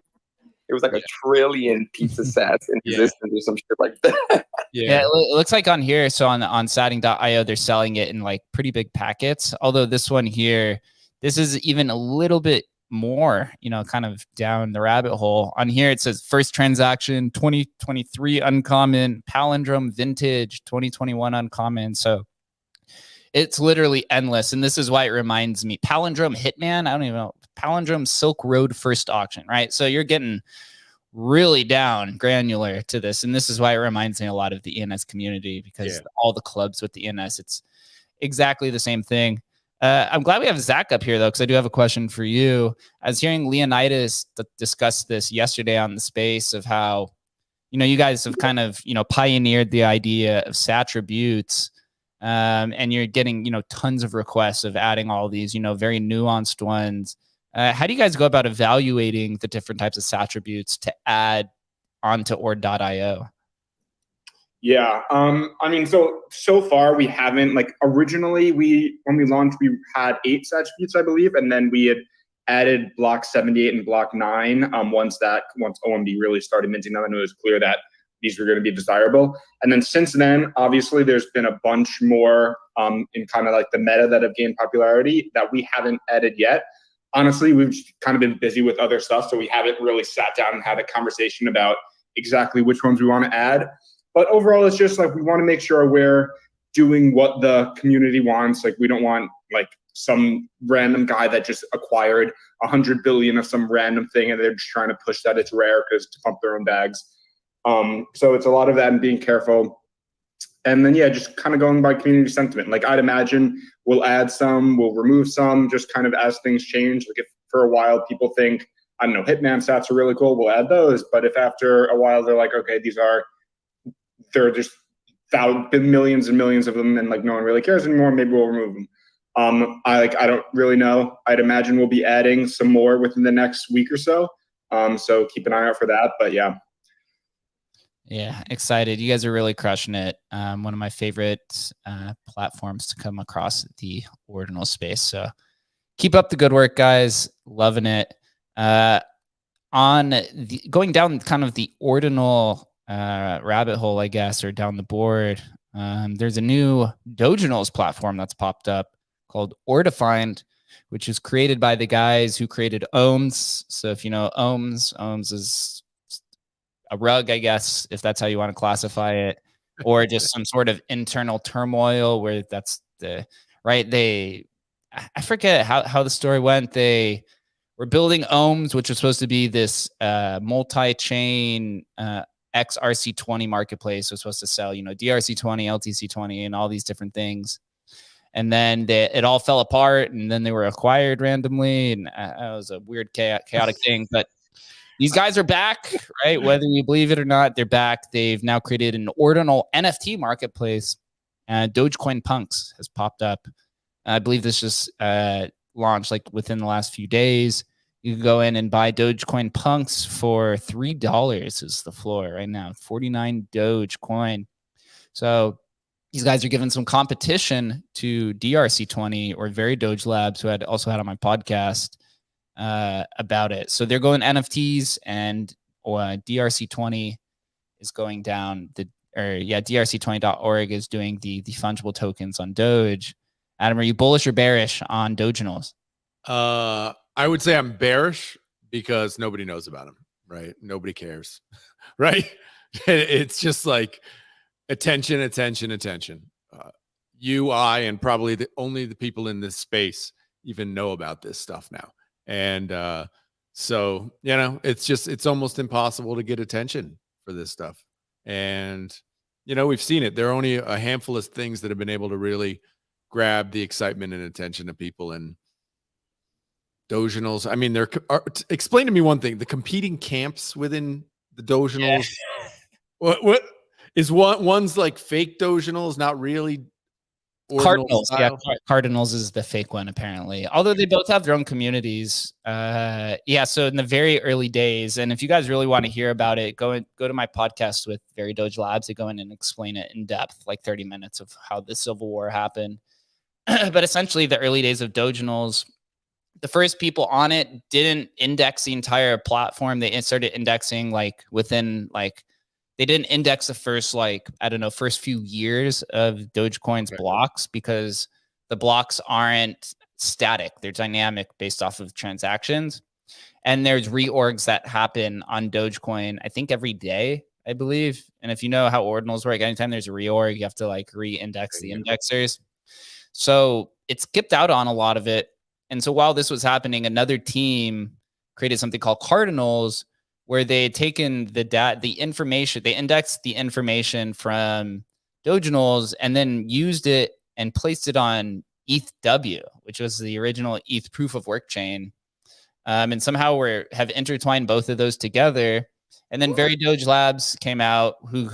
It was like a trillion pizza sats in Yeah. existence or some shit like that. Yeah, it looks like on here. So on satting.io, they're selling it in like pretty big packets. Although this one here, this is even a little bit more, kind of down the rabbit hole. On here, it says first transaction 2023 uncommon, palindrome vintage 2021 uncommon. So it's literally endless. And this is why it reminds me palindrome hitman. I don't even know. Palindrome Silk Road first auction, right? So you're getting really down granular to this. And this is why it reminds me a lot of the ENS community, because all the clubs with the ENS, it's exactly the same thing. I'm glad we have Zach up here, though, because I do have a question for you. I was hearing Leonidas discuss this yesterday on the space of how, you guys have kind of, pioneered the idea of sattributes, and you're getting, tons of requests of adding all these, very nuanced ones. How do you guys go about evaluating the different types of sattributes to add onto ord.io? Yeah. I mean, so far we haven't, like, originally when we launched, we had 8 attributes, I believe, and then we had added block 78 and block 9 once OMB really started minting them and it was clear that these were going to be desirable. And then since then, obviously, there's been a bunch more in kind of like the meta that have gained popularity that we haven't added yet. Honestly, we've kind of been busy with other stuff, so we haven't really sat down and had a conversation about exactly which ones we want to add. But overall, it's just like we want to make sure we're doing what the community wants. Like, we don't want like some random guy that just acquired 100 billion of some random thing and they're just trying to push that it's rare because to pump their own bags. So it's a lot of that and being careful. And then, just kind of going by community sentiment. Like, I'd imagine we'll add some, we'll remove some, just kind of as things change. Like, if for a while people think, I don't know, Hitman stats are really cool, we'll add those. But if after a while they're like, okay, there are just millions and millions of them and like no one really cares anymore, maybe we'll remove them. I don't really know. I'd imagine we'll be adding some more within the next week or so. So keep an eye out for that. But yeah. Yeah, excited. You guys are really crushing it. One of my favorite platforms to come across the ordinal space. So keep up the good work, guys. Loving it. Going down kind of the ordinal rabbit hole, I guess, or down the board, there's a new Doginals platform that's popped up called Ordefined, which is created by the guys who created Ohms. So if you know Ohms is a rug, I guess, if that's how you want to classify it, or just some sort of internal turmoil where that's I forget how the story went. They were building Ohms, which was supposed to be this multi-chain XRC20 marketplace. Was supposed to sell, DRC20, LTC20, and all these different things. And then it all fell apart, and then they were acquired randomly, and it was a weird, chaotic thing. But these guys are back, right? Whether you believe it or not, they're back. They've now created an ordinal NFT marketplace. Dogecoin Punks has popped up. I believe this just launched like within the last few days. You can go in and buy Dogecoin Punks for $3 is the floor right now. 49 Dogecoin. So these guys are giving some competition to DRC20 or Very Doge Labs, who I also had on my podcast about it. So they're going NFTs, and DRC20 is going down DRC20.org is doing the fungible tokens on Doge. Adam, are you bullish or bearish on Doginals? I would say I'm bearish because nobody knows about them, right? Nobody cares, right? It's just like attention. You, I, and probably only the people in this space even know about this stuff now. And so, it's almost impossible to get attention for this stuff. And, we've seen it. There are only a handful of things that have been able to really grab the excitement and attention of people. And Doginals, I mean, explain to me one thing, the competing camps within the Doginals. Yeah. What is one's like fake Doginals, not really Cardinals, yeah, style? Cardinals is the fake one apparently. Although they both have their own communities. Yeah, so in the very early days, and if you guys really want to hear about it, go to my podcast with Very Doge Labs. They go in and explain it in depth, like 30 minutes of how the Civil War happened. But essentially, the early days of Doginals, the first people on it didn't index the entire platform. They started indexing like within like they didn't index the first like I don't know first few years of Dogecoin's blocks because the blocks aren't static; they're dynamic based off of transactions. And there's reorgs that happen on Dogecoin, I think every day, I believe. And if you know how ordinals work, anytime there's a reorg, you have to like re-index the indexers. So it skipped out on a lot of it. And so while this was happening, another team created something called Cardinals, where they had taken the information, they indexed the information from Doginals and then used it and placed it on ETHW, which was the original ETH proof of work chain. And somehow have intertwined both of those together. And then Very Doge Labs came out, who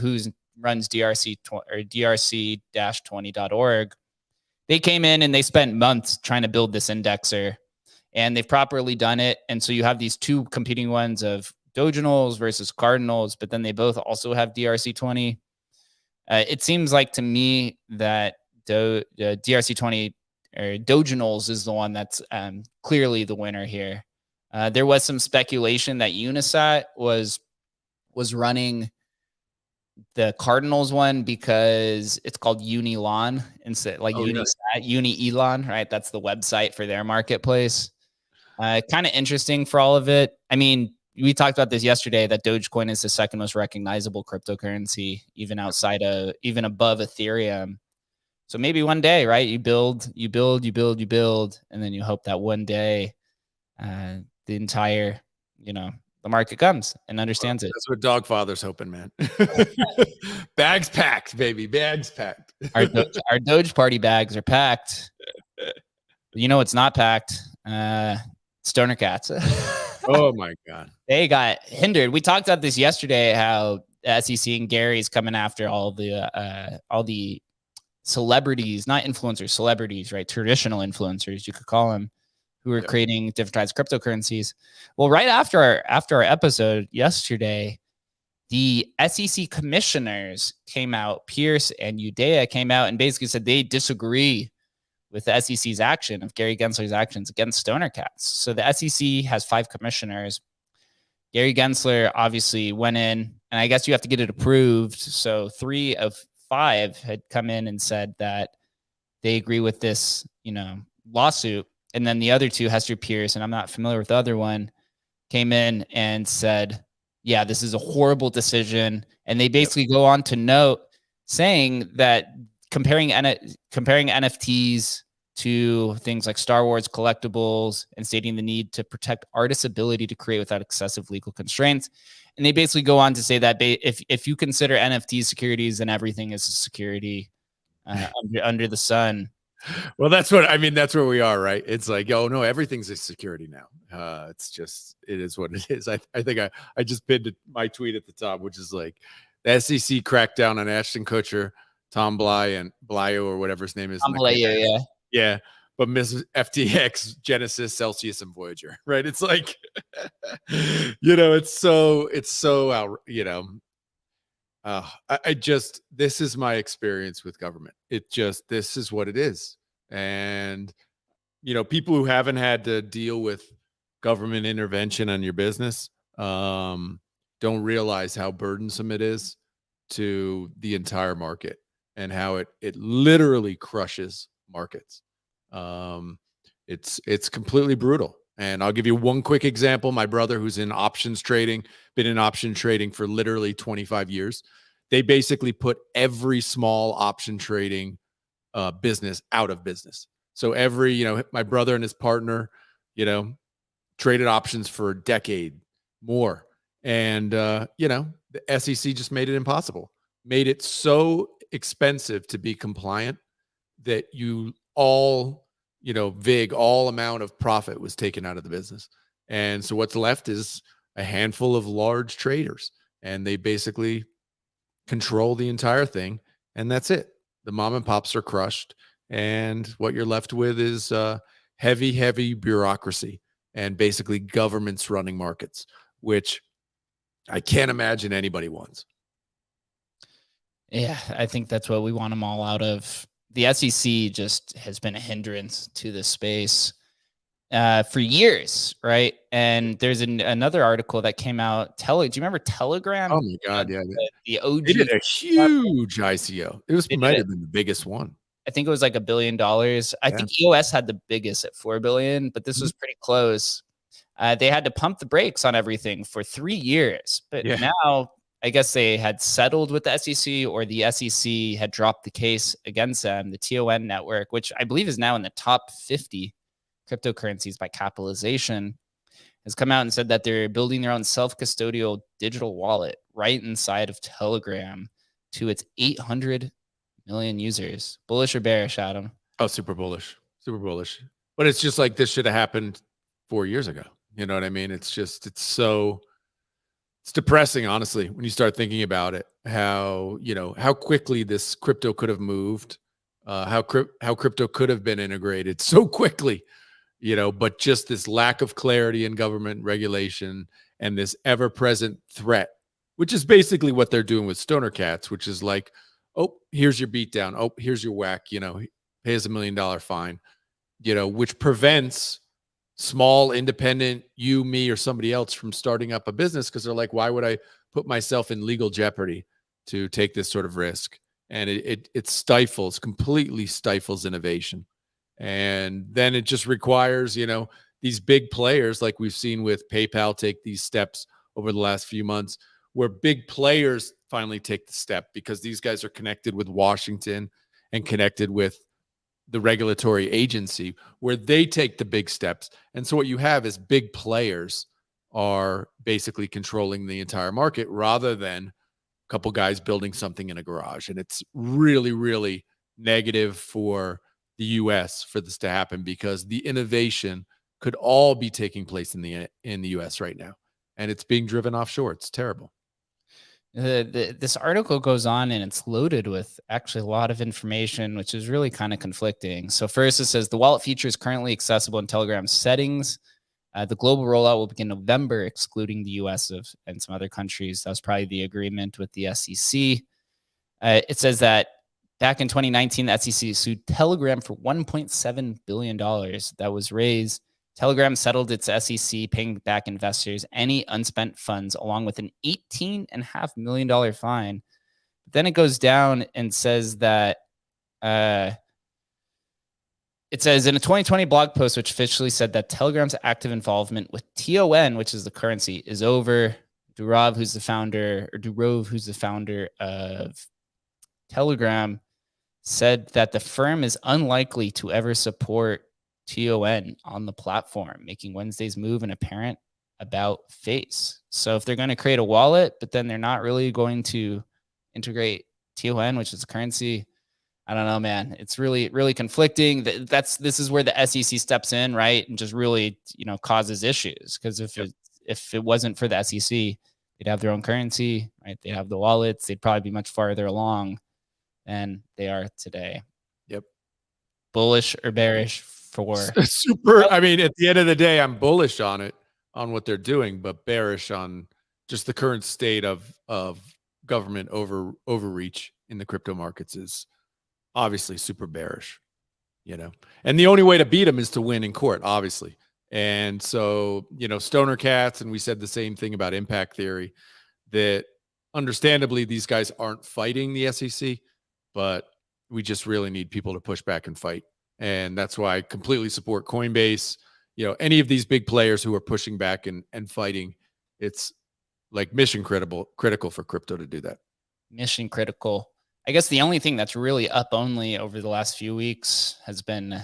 runs drc-20.org. They came in and they spent months trying to build this indexer, and they've properly done it. And so you have these two competing ones of Doginals versus Cardinals, but then they both also have DRC20. It seems like to me that DRC20 or Doginals is the one that's clearly the winner here. There was some speculation that Unisat was running the Cardinals one because it's called Unilon instead, like Unisat, Uni-Elon, right? That's the website for their marketplace. Kind of interesting for all of it. I mean, we talked about this yesterday that Dogecoin is the second most recognizable cryptocurrency, even above Ethereum. So maybe one day, right? You build, and then you hope that one day the entire, the market comes and understands it. That's what Dogfather's hoping, man. Bags packed, baby. Bags packed. Our Doge party bags are packed. You know what's not packed? Stoner Cats. Oh my God. They got hindered. We talked about this yesterday, how SEC and Gary's coming after all the celebrities, not influencers, celebrities, right? Traditional influencers, you could call them, who are creating different types of cryptocurrencies. Well, right after our episode yesterday, the SEC commissioners came out, Pierce and Udea came out and basically said they disagree with the SEC's action of Gary Gensler's actions against Stoner Cats. So the SEC has 5 commissioners. Gary Gensler obviously went in, and I guess you have to get it approved. So 3 of 5 had come in and said that they agree with this, lawsuit. And then the other 2, Hester Pierce, and I'm not familiar with the other one, came in and said, yeah, this is a horrible decision. And they basically go on to note saying that comparing NFTs to things like Star Wars collectibles and stating the need to protect artists' ability to create without excessive legal constraints. And they basically go on to say that if you consider NFTs securities, then everything is a security under the sun. Well, that's where we are, right? It's like, oh no, everything's a security now. It is what it is. I think I just pinned my tweet at the top, which is like the SEC cracked down on Ashton Kutcher, Tom Blaio, or whatever his name is. Tom Blaio, yeah. But Miss FTX, Genesis, Celsius, and Voyager, right? It's like, it's so out, this is my experience with government. This is what it is. And, people who haven't had to deal with government intervention on your business don't realize how burdensome it is to the entire market and how it literally crushes markets. It's completely brutal. And I'll give you one quick example. My brother, who's in options trading, been in option trading for literally 25 years. They basically put every small option trading business out of business. So my brother and his partner, traded options for a decade more. And, the SEC just made it impossible, made it so expensive to be compliant that all amount of profit was taken out of the business. And so what's left is a handful of large traders, and they basically control the entire thing. And that's it. The mom and pops are crushed. And what you're left with is heavy bureaucracy and basically governments running markets, which I can't imagine anybody wants. Yeah, I think that's what we want them all out of. The SEC just has been a hindrance to this space for years, right? And there's another article that came out. Do you remember Telegram? Oh my God, yeah. The OG. They did a huge ICO. It might have been the biggest one. I think it was like $1 billion. I think EOS had the biggest at 4 billion, but this was pretty close. They had to pump the brakes on everything for 3 years, but now I guess they had settled with the SEC, or the SEC had dropped the case against them. The TON network, which I believe is now in the top 50 cryptocurrencies by capitalization, has come out and said that they're building their own self-custodial digital wallet right inside of Telegram to its 800 million users. Bullish or bearish, Adam? Oh, super bullish. Super bullish. But it's just like this should have happened 4 years ago. You know what I mean? It's depressing, honestly, when you start thinking about it, how quickly this crypto could have moved, how crypto could have been integrated so quickly, but just this lack of clarity in government regulation and this ever-present threat, which is basically what they're doing with Stoner Cats, which is like, oh, here's your beatdown. Oh, here's your whack, pay us $1 million fine, which prevents small, independent, you, me, or somebody else from starting up a business, because they're like, why would I put myself in legal jeopardy to take this sort of risk? And it completely stifles innovation. And then it just requires, these big players, like we've seen with PayPal take these steps over the last few months, where big players finally take the step because these guys are connected with Washington and connected with the regulatory agency, where they take the big steps. And so what you have is big players are basically controlling the entire market rather than a couple guys building something in a garage. And it's really, really negative for the US for this to happen, because the innovation could all be taking place in the US right now. And it's being driven offshore. It's terrible. This article goes on and it's loaded with actually a lot of information, which is really kind of conflicting. So first it says the wallet feature is currently accessible in Telegram settings. The global rollout will begin November, excluding the US and some other countries. That was probably the agreement with the SEC. It says that back in 2019, the SEC sued Telegram for $1.7 billion that was raised. Telegram settled its SEC, paying back investors any unspent funds, along with an $18.5 million fine. But then it goes down and says that it says in a 2020 blog post, which officially said that Telegram's active involvement with TON, which is the currency, is over. Durov, who's the founder of Telegram, said that the firm is unlikely to ever support TON on the platform, making Wednesday's move an apparent about face. So if they're going to create a wallet, but then they're not really going to integrate TON, which is a currency, I don't know, man. It's really, really conflicting. This is where the SEC steps in, right, and just really, causes issues. Because if it wasn't for the SEC, they'd have their own currency, right? They'd have the wallets. They'd probably be much farther along than they are today. Yep. Bullish or bearish for super? I mean, at the end of the day, I'm bullish on it, on what they're doing, but bearish on just the current state of government overreach in the crypto markets is obviously super bearish, and the only way to beat them is to win in court, obviously. And so, Stoner Cats, and we said the same thing about impact theory, that understandably these guys aren't fighting the SEC, but we just really need people to push back and fight. And that's why I completely support Coinbase, any of these big players who are pushing back and fighting. It's like mission critical for crypto to do that. Mission critical. I guess the only thing that's really up only over the last few weeks has been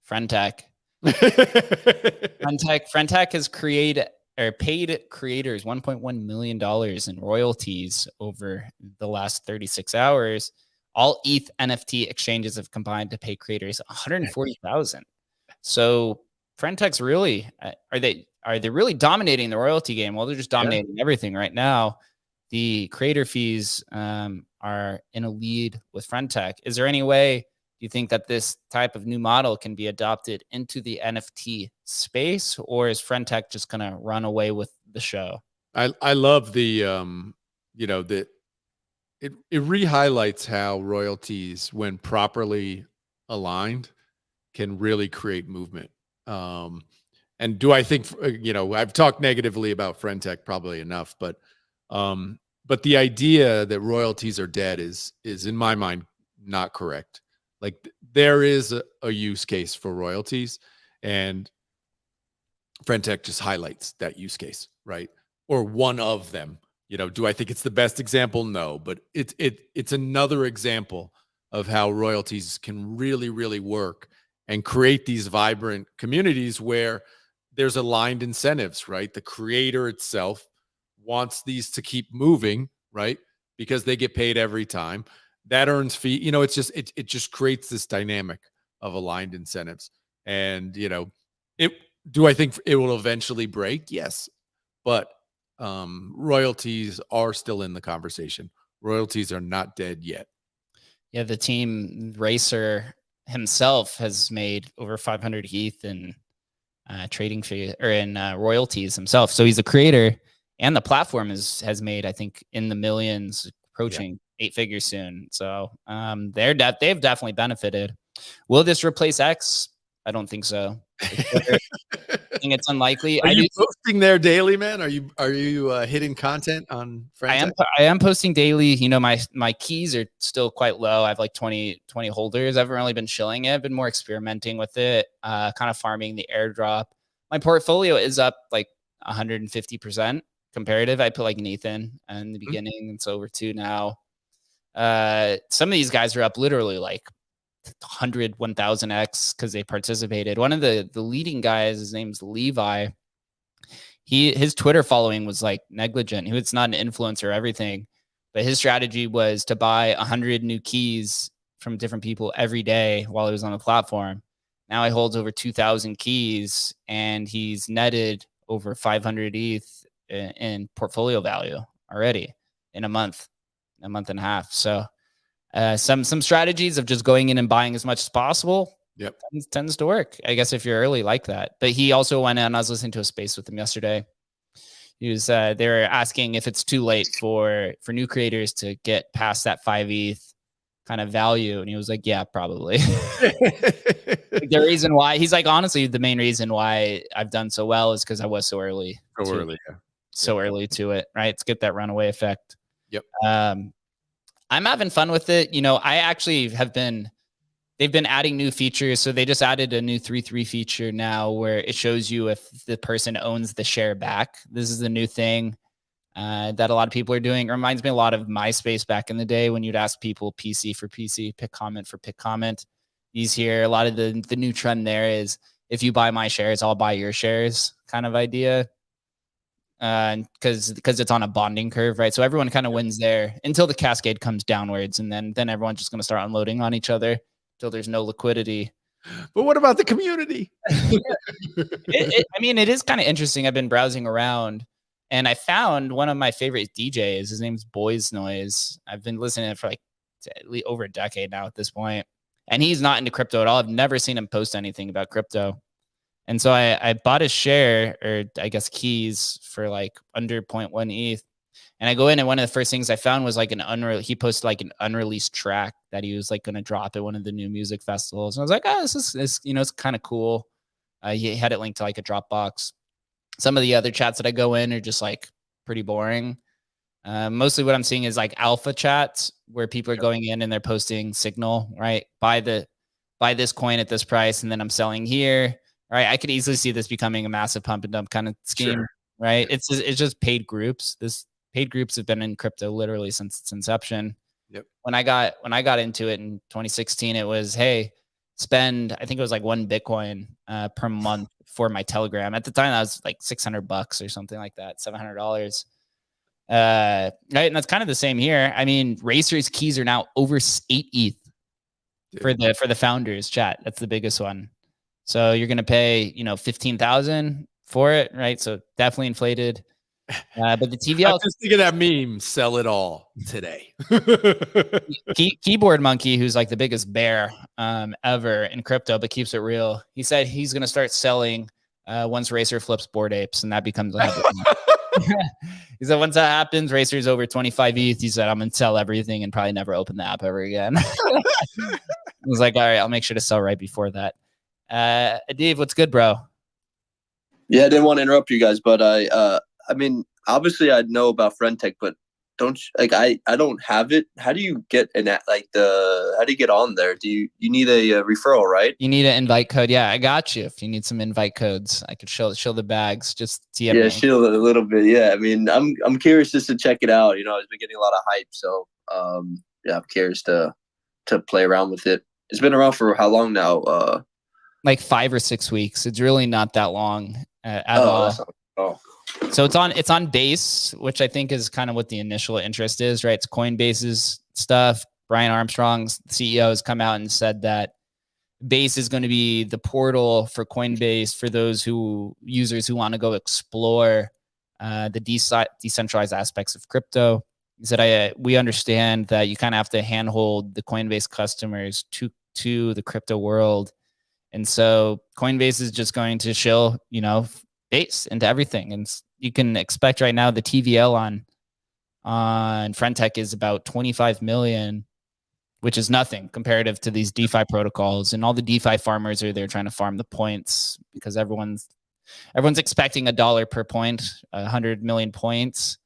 Friendtech. Friendtech has paid creators $1.1 million in royalties over the last 36 hours. All ETH NFT exchanges have combined to pay creators $140,000. So Friendtech's really are they really dominating the royalty game? Well, they're just dominating everything right now. The creator fees are in a lead with Friendtech. Is there any way Do you think that this type of new model can be adopted into the NFT space, or is Friendtech just going to run away with the show? I love the that it re-highlights how royalties, when properly aligned, can really create movement. And do I think I've talked negatively about Friendtech probably enough, but the idea that royalties are dead is in my mind not correct. Like there is a use case for royalties, and Friendtech just highlights that use case, right? Or one of them. Do I think it's the best example? No, but it's another example of how royalties can really, really work and create these vibrant communities where there's aligned incentives, right? The creator itself wants these to keep moving, right? Because they get paid every time. That earns fee. It's just it just creates this dynamic of aligned incentives. And do I think it will eventually break? Yes. But royalties are still in the conversation. Royalties are not dead yet. Yeah, the team racer himself has made over 500 ETH in trading fee or in royalties himself. So he's a creator, and the platform has made, I think, in the millions, approaching 8 figures soon. So they've definitely benefited. Will this replace X? I don't think so. I think it's unlikely. Are you posting there daily, man? Are you hitting content on Friendtech? I am posting daily. My keys are still quite low. I have like 20 holders. I haven't really been chilling it. I've been more experimenting with it, kind of farming the airdrop. My portfolio is up like 150% comparative. I put like Nathan in the beginning. It's over 2 now. Some of these guys are up literally like 100, 1000x because they participated. One of the leading guys, his name's Levi. His Twitter following was like negligent. He was not an influencer or everything, but his strategy was to buy 100 new keys from different people every day while he was on the platform. Now he holds over 2,000 keys, and he's netted over 500 ETH in portfolio value already in a month and a half. So some strategies of just going in and buying as much as possible tends to work, I guess, if you're early like that. But he also went in, I was listening to a space with him yesterday. He was they were asking if it's too late for new creators to get past that 5 ETH kind of value, and he was like, yeah, probably. Like the reason why, he's like, honestly, the main reason why I've done so well is because I was so early early to it, right? To get that runaway effect. I'm having fun with it. I actually they've been adding new features. So they just added a new 3.3 feature now where it shows you if the person owns the share back. This is the new thing that a lot of people are doing. It reminds me a lot of MySpace back in the day when you'd ask people PC for PC, pick comment for pick comment. These here, a lot of the new trend there is if you buy my shares, I'll buy your shares kind of idea. Because it's on a bonding curve, right? So everyone kind of wins there until the cascade comes downwards, and then everyone's just going to start unloading on each other until there's no liquidity. But what about the community? It is kind of interesting. I've been browsing around, and I found one of my favorite DJs. His name's Boys Noise. I've been listening to it for like over a decade now at this point, and he's not into crypto at all. I've never seen him post anything about crypto. And so I bought a share, or I guess keys, for like under 0.1 ETH. And I go in, and one of the first things I found was like he posted like an unreleased track that he was like going to drop at one of the new music festivals. And I was like, oh, this is it's kind of cool. He had it linked to like a Dropbox. Some of the other chats that I go in are just like pretty boring. Mostly what I'm seeing is like alpha chats where people are going in and they're posting signal, right? Buy this coin at this price, and then I'm selling here. Right, I could easily see this becoming a massive pump and dump kind of scheme, right? It's just paid groups. Paid groups have been in crypto literally since its inception. When I got into it in 2016, it was, hey, spend, I think it was like 1 Bitcoin per month for my Telegram. At the time, that was like $600 or something like that, $700. Right, and that's kind of the same here. I mean, Racer's keys are now over 8 ETH for the founders chat. That's the biggest one. So you're going to pay, 15,000 for it, right? So definitely inflated. But the I'm TVL just thinking of that meme, sell it all today. keyboard monkey, who's like the biggest bear ever in crypto, but keeps it real. He said he's going to start selling once Racer flips Bored Apes, and that becomes a habit. He said once that happens, Racer's over 25 ETH. He said I'm going to sell everything and probably never open the app ever again. I was like, all right, I'll make sure to sell right before that. Dave, what's good, bro? Yeah, I didn't want to interrupt you guys, but I mean, obviously I know about FriendTech, but I don't have it. How do you get how do you get on there? Do you need a referral, right? You need an invite code. Yeah, I got you. If you need some invite codes, I could show the bags. Just DM me. Show a little bit. Yeah, I mean, I'm curious just to check it out. You know, it's been getting a lot of hype, so yeah, I'm curious to play around with it. It's been around for how long now? Like 5 or 6 weeks. It's really not that long at all. So it's on Base, which I think is kind of what the initial interest is, right? It's Coinbase's stuff. Brian Armstrong's CEO has come out and said that Base is going to be the portal for Coinbase for those users who want to go explore the decentralized aspects of crypto. He said, we understand that you kind of have to handhold the Coinbase customers to the crypto world. And so Coinbase is just going to shill, Base into everything. And you can expect right now the TVL on FriendTech is about 25 million, which is nothing comparative to these DeFi protocols. And all the DeFi farmers are there trying to farm the points because everyone's expecting $1 per point, 100 million points.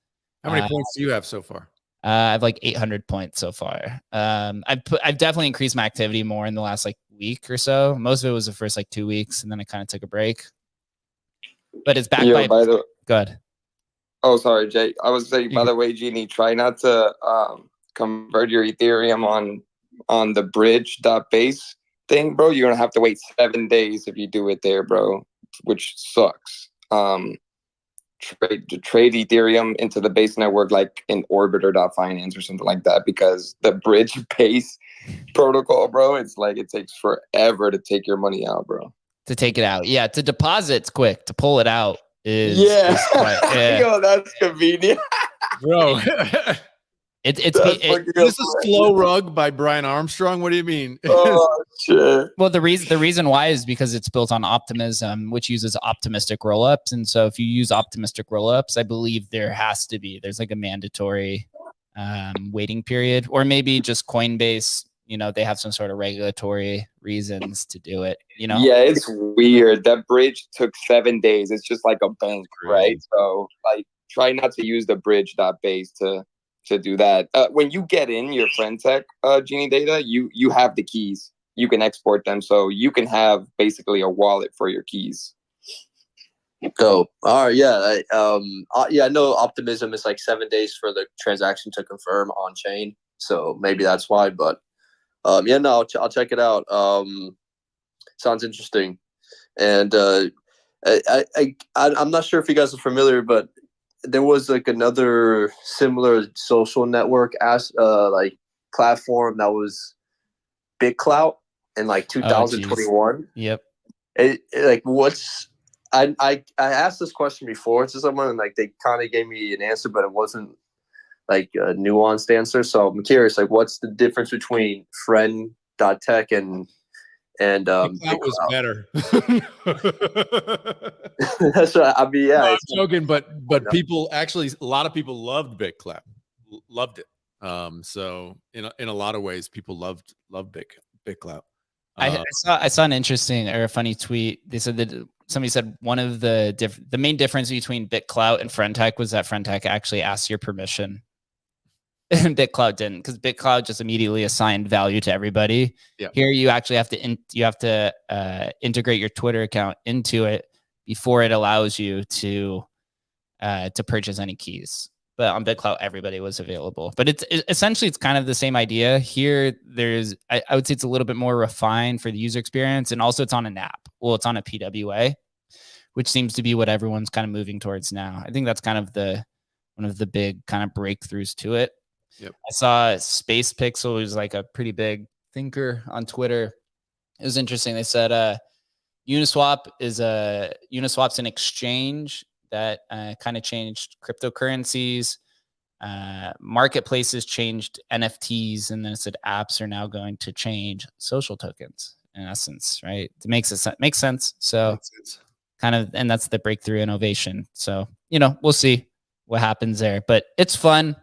How many points do you have so far? I have like 800 points so far. I've definitely increased my activity more in the last like week or so. Most of it was the first like 2 weeks, and then I kind of took a break. But it's back by the good. Oh, sorry, Jay. I was saying, by the way, Genie, try not to convert your Ethereum on the bridge.base thing, bro. You're gonna have to wait 7 days if you do it there, bro, which sucks. Trade Ethereum into the Base network like in Orbiter.finance or something like that, because the bridge base protocol, bro, it's like it takes forever to take your money out, bro. To take it out, yeah. To deposit, it's quick. To pull it out is Yo, that's convenient, bro. It's this is Slow Rug by Brian Armstrong. What do you mean? Oh shit. Well, the reason why is because it's built on Optimism, which uses optimistic rollups. And so if you use optimistic rollups, I believe there's like a mandatory waiting period, or maybe just Coinbase, they have some sort of regulatory reasons to do it, Yeah, it's weird. That bridge took 7 days. It's just like a bank, right? So like try not to use the bridge.base to do that. When you get in your FriendTech Genie data, you have the keys. You can export them, so you can have basically a wallet for your keys. All right, yeah. I know Optimism is like 7 days for the transaction to confirm on chain, so maybe that's why. But yeah, no, I'll check it out. Sounds interesting, and I'm not sure if you guys are familiar, but there was like another similar social network like platform that was BitClout in like 2021. Yep. I asked this question before to someone, and like they kind of gave me an answer, but it wasn't like a nuanced answer. So I'm curious, like, what's the difference between friend.tech and that was better. That's right. I mean, yeah, no, I'm joking, but people actually, a lot of people loved BitClout, loved it. So in a lot of ways, people loved BitClout. I saw an interesting or a funny tweet. They said that somebody said one of the main difference between BitClout and FriendTech was that FriendTech actually asked your permission. And BitClout didn't, because BitClout just immediately assigned value to everybody. Yeah. Here you actually have to integrate your Twitter account into it before it allows you to purchase any keys. But on BitClout, everybody was available. But it's essentially kind of the same idea. Here, I would say it's a little bit more refined for the user experience, and also it's on an app. Well, it's on a PWA, which seems to be what everyone's kind of moving towards now. I think that's kind of one of the big kind of breakthroughs to it. Yep. I saw Space Pixel, who's like a pretty big thinker on Twitter. It was interesting. They said Uniswap's an exchange that kind of changed cryptocurrencies. Marketplaces changed NFTs, and then it said apps are now going to change social tokens. In essence, right? It makes sense. So kind of, and that's the breakthrough innovation. So we'll see what happens there, but it's fun.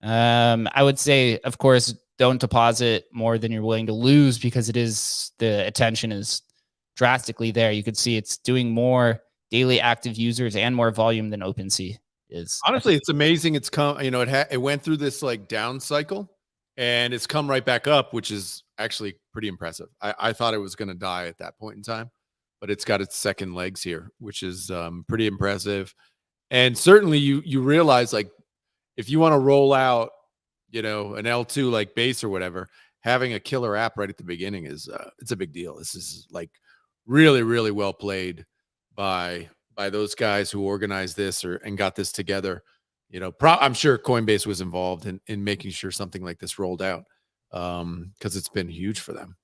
I would say, of course, don't deposit more than you're willing to lose, because the attention is drastically there. You could see it's doing more daily active users and more volume than OpenSea is. Honestly, it's amazing. It's come, it went through this like down cycle, and it's come right back up, which is actually pretty impressive. I thought it was going to die at that point in time, but it's got its second legs here, which is pretty impressive. And certainly you realize, like, if you want to roll out, an L2 like base or whatever, having a killer app right at the beginning is it's a big deal. This is like really, really well played by those guys who organized this and got this together. I'm sure Coinbase was involved in making sure something like this rolled out, because it's been huge for them.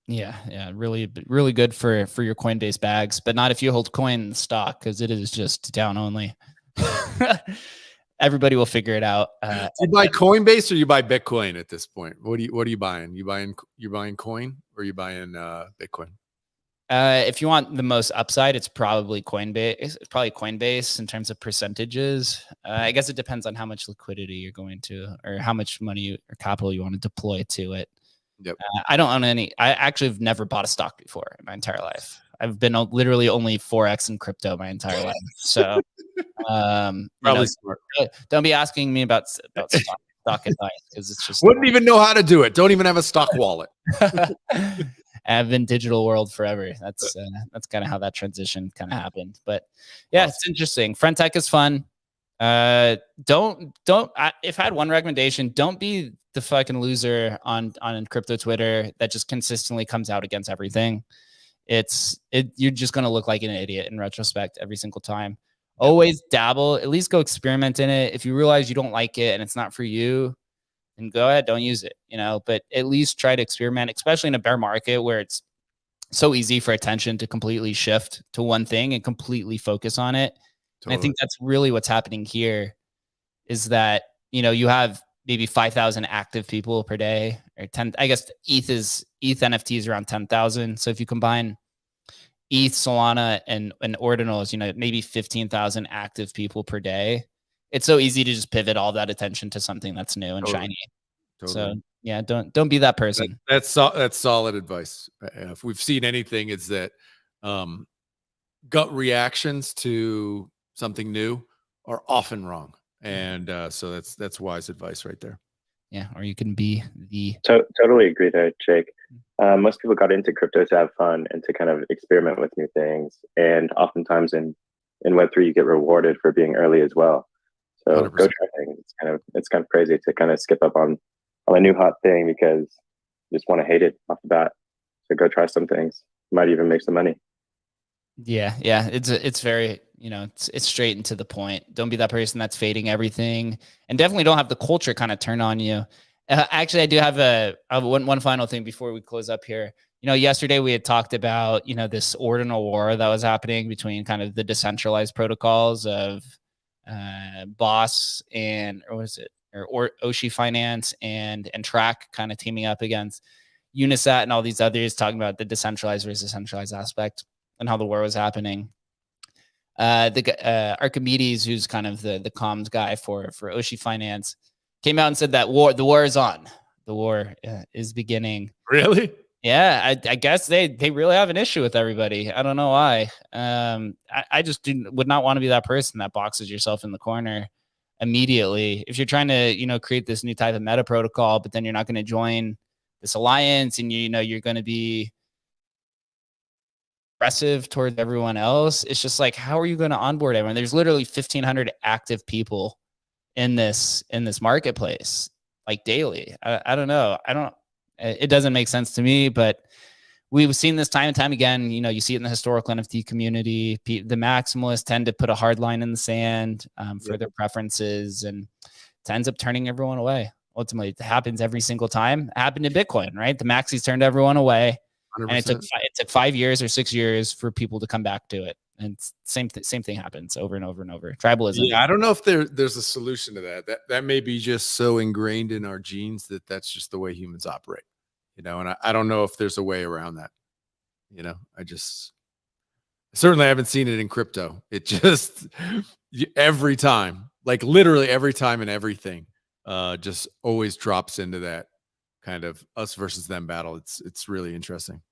Yeah, really, really good for your Coinbase bags, but not if you hold coin stock, because it is just down only. Everybody will figure it out. You buy Coinbase or you buy Bitcoin at this point? What are you buying? You're buying coin, or you buying Bitcoin? If you want the most upside, it's probably Coinbase. It's probably Coinbase in terms of percentages. I guess it depends on how much liquidity you're going to, or how much money or capital you want to deploy to it. Yep. I don't own any. I actually have never bought a stock before in my entire life. I've been literally only Forex in crypto my entire life. So, probably smart. Don't be asking me about stock advice, because it's just wouldn't even know how to do it. Don't even have a stock wallet. I've been digital world forever. That's kind of how that transition kind of happened. But yeah, It's interesting. Friend tech is fun. If I had one recommendation, don't be the fucking loser on crypto Twitter that just consistently comes out against everything. You're just going to look like an idiot in retrospect every single time. Always dabble, at least go experiment in it. If you realize you don't like it and it's not for you, then go ahead, don't use it, but at least try to experiment, especially in a bear market where it's so easy for attention to completely shift to one thing and completely focus on it. Totally. And I think that's really what's happening here, is that, you have maybe 5,000 active people per day, or 10, I guess ETH NFT is around 10,000. So if you combine ETH, Solana, and ordinals, maybe 15,000 active people per day. It's so easy to just pivot all that attention to something that's new and shiny. Totally. So yeah, don't be that person. That's solid advice. If we've seen anything, it's that gut reactions to something new are often wrong, and so that's wise advice right there. Yeah, or you can be the totally agree there, Jake. Most people got into crypto to have fun and to kind of experiment with new things, and oftentimes in Web3 you get rewarded for being early as well. So 100%. Go try things. It's kind of crazy to kind of skip up on a new hot thing because you just want to hate it off the bat. So go try some things. You might even make some money. Yeah. It's very, it's straight and to the point. Don't be that person that's fading everything, and definitely don't have the culture kind of turn on you. Actually, I do have one final thing before we close up here. Yesterday we had talked about, this ordinal war that was happening between kind of the decentralized protocols of Boss and or Oshi Finance and Track kind of teaming up against Unisat and all these others, talking about the decentralized versus centralized aspect and how the war was happening. Archimedes, who's kind of the comms guy for Oshi Finance, came out and said that the war is on. The war is beginning. Really? Yeah, I guess they really have an issue with everybody. I don't know why. I just would not want to be that person that boxes yourself in the corner immediately. If you're trying to, create this new type of meta protocol, but then you're not going to join this alliance, and you're going to be aggressive towards everyone else. It's just like, how are you going to onboard everyone? There's literally 1,500 active people in this marketplace, like daily. I don't know. It doesn't make sense to me, but we've seen this time and time again. You see it in the historical NFT community. The maximalists tend to put a hard line in the sand for their preferences, and it ends up turning everyone away. Ultimately, it happens every single time. It happened to Bitcoin, right? The maxis turned everyone away, 100%. And it took 5 years or 6 years for people to come back to it. And same thing happens over and over and over. Tribalism. Yeah, I don't know if there's a solution to that. That may be just so ingrained in our genes that that's just the way humans operate, you know. And I don't know if there's a way around that. You know, I certainly haven't seen it in crypto. It just every time, like literally every time and everything, just always drops into that kind of us versus them battle. It's really interesting.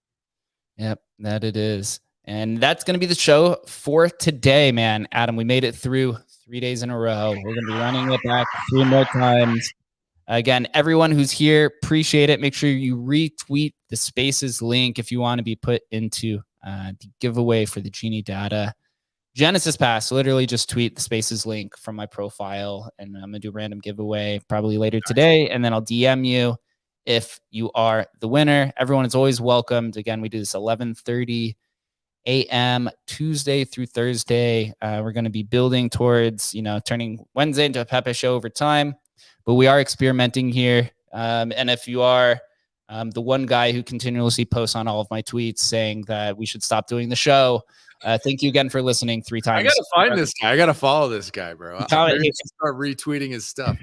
Yep, that it is. And that's going to be the show for today, man. Adam, we made it through 3 days in a row. We're going to be running it back 3 more times. Again, everyone who's here, appreciate it. Make sure you retweet the Spaces link if you want to be put into the giveaway for the Genie Data Genesis Pass. Literally just tweet the Spaces link from my profile, and I'm going to do a random giveaway probably later today, and then I'll DM you if you are the winner. Everyone is always welcomed. Again, we do this 11:30 a.m. Tuesday through Thursday. We're going to be building towards, turning Wednesday into a Pepe show over time, but we are experimenting here. And if you are the one guy who continuously posts on all of my tweets saying that we should stop doing the show, thank you again for listening 3 times. I got to find this guy. I got to follow this guy, bro. I'm ready to start retweeting his stuff.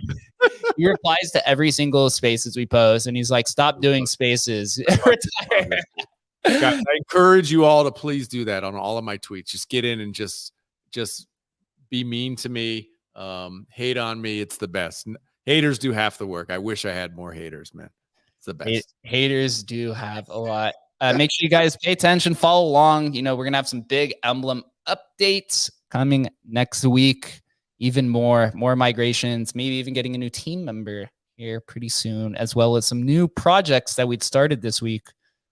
He replies to every single Spaces we post, and he's like, stop doing Spaces. Retire. Guys, I encourage you all to please do that on all of my tweets. Just get in and just be mean to me, hate on me. It's the best. Haters do half the work. I wish I had more haters, man. It's the best. Haters do have a lot. Make sure you guys pay attention, follow along. We're gonna have some big Emblem updates coming next week. Even more migrations, maybe even getting a new team member here pretty soon, as well as some new projects that we'd started this week.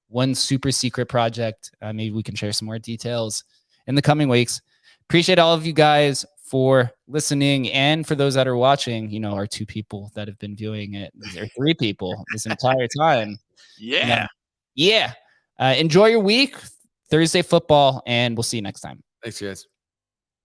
One super secret project. Maybe we can share some more details in the coming weeks. Appreciate all of you guys for listening, and for those that are watching, our 2 people that have been viewing it, or 3 people this entire time. Yeah. Enjoy your week, Thursday football, and we'll see you next time. Thanks, guys.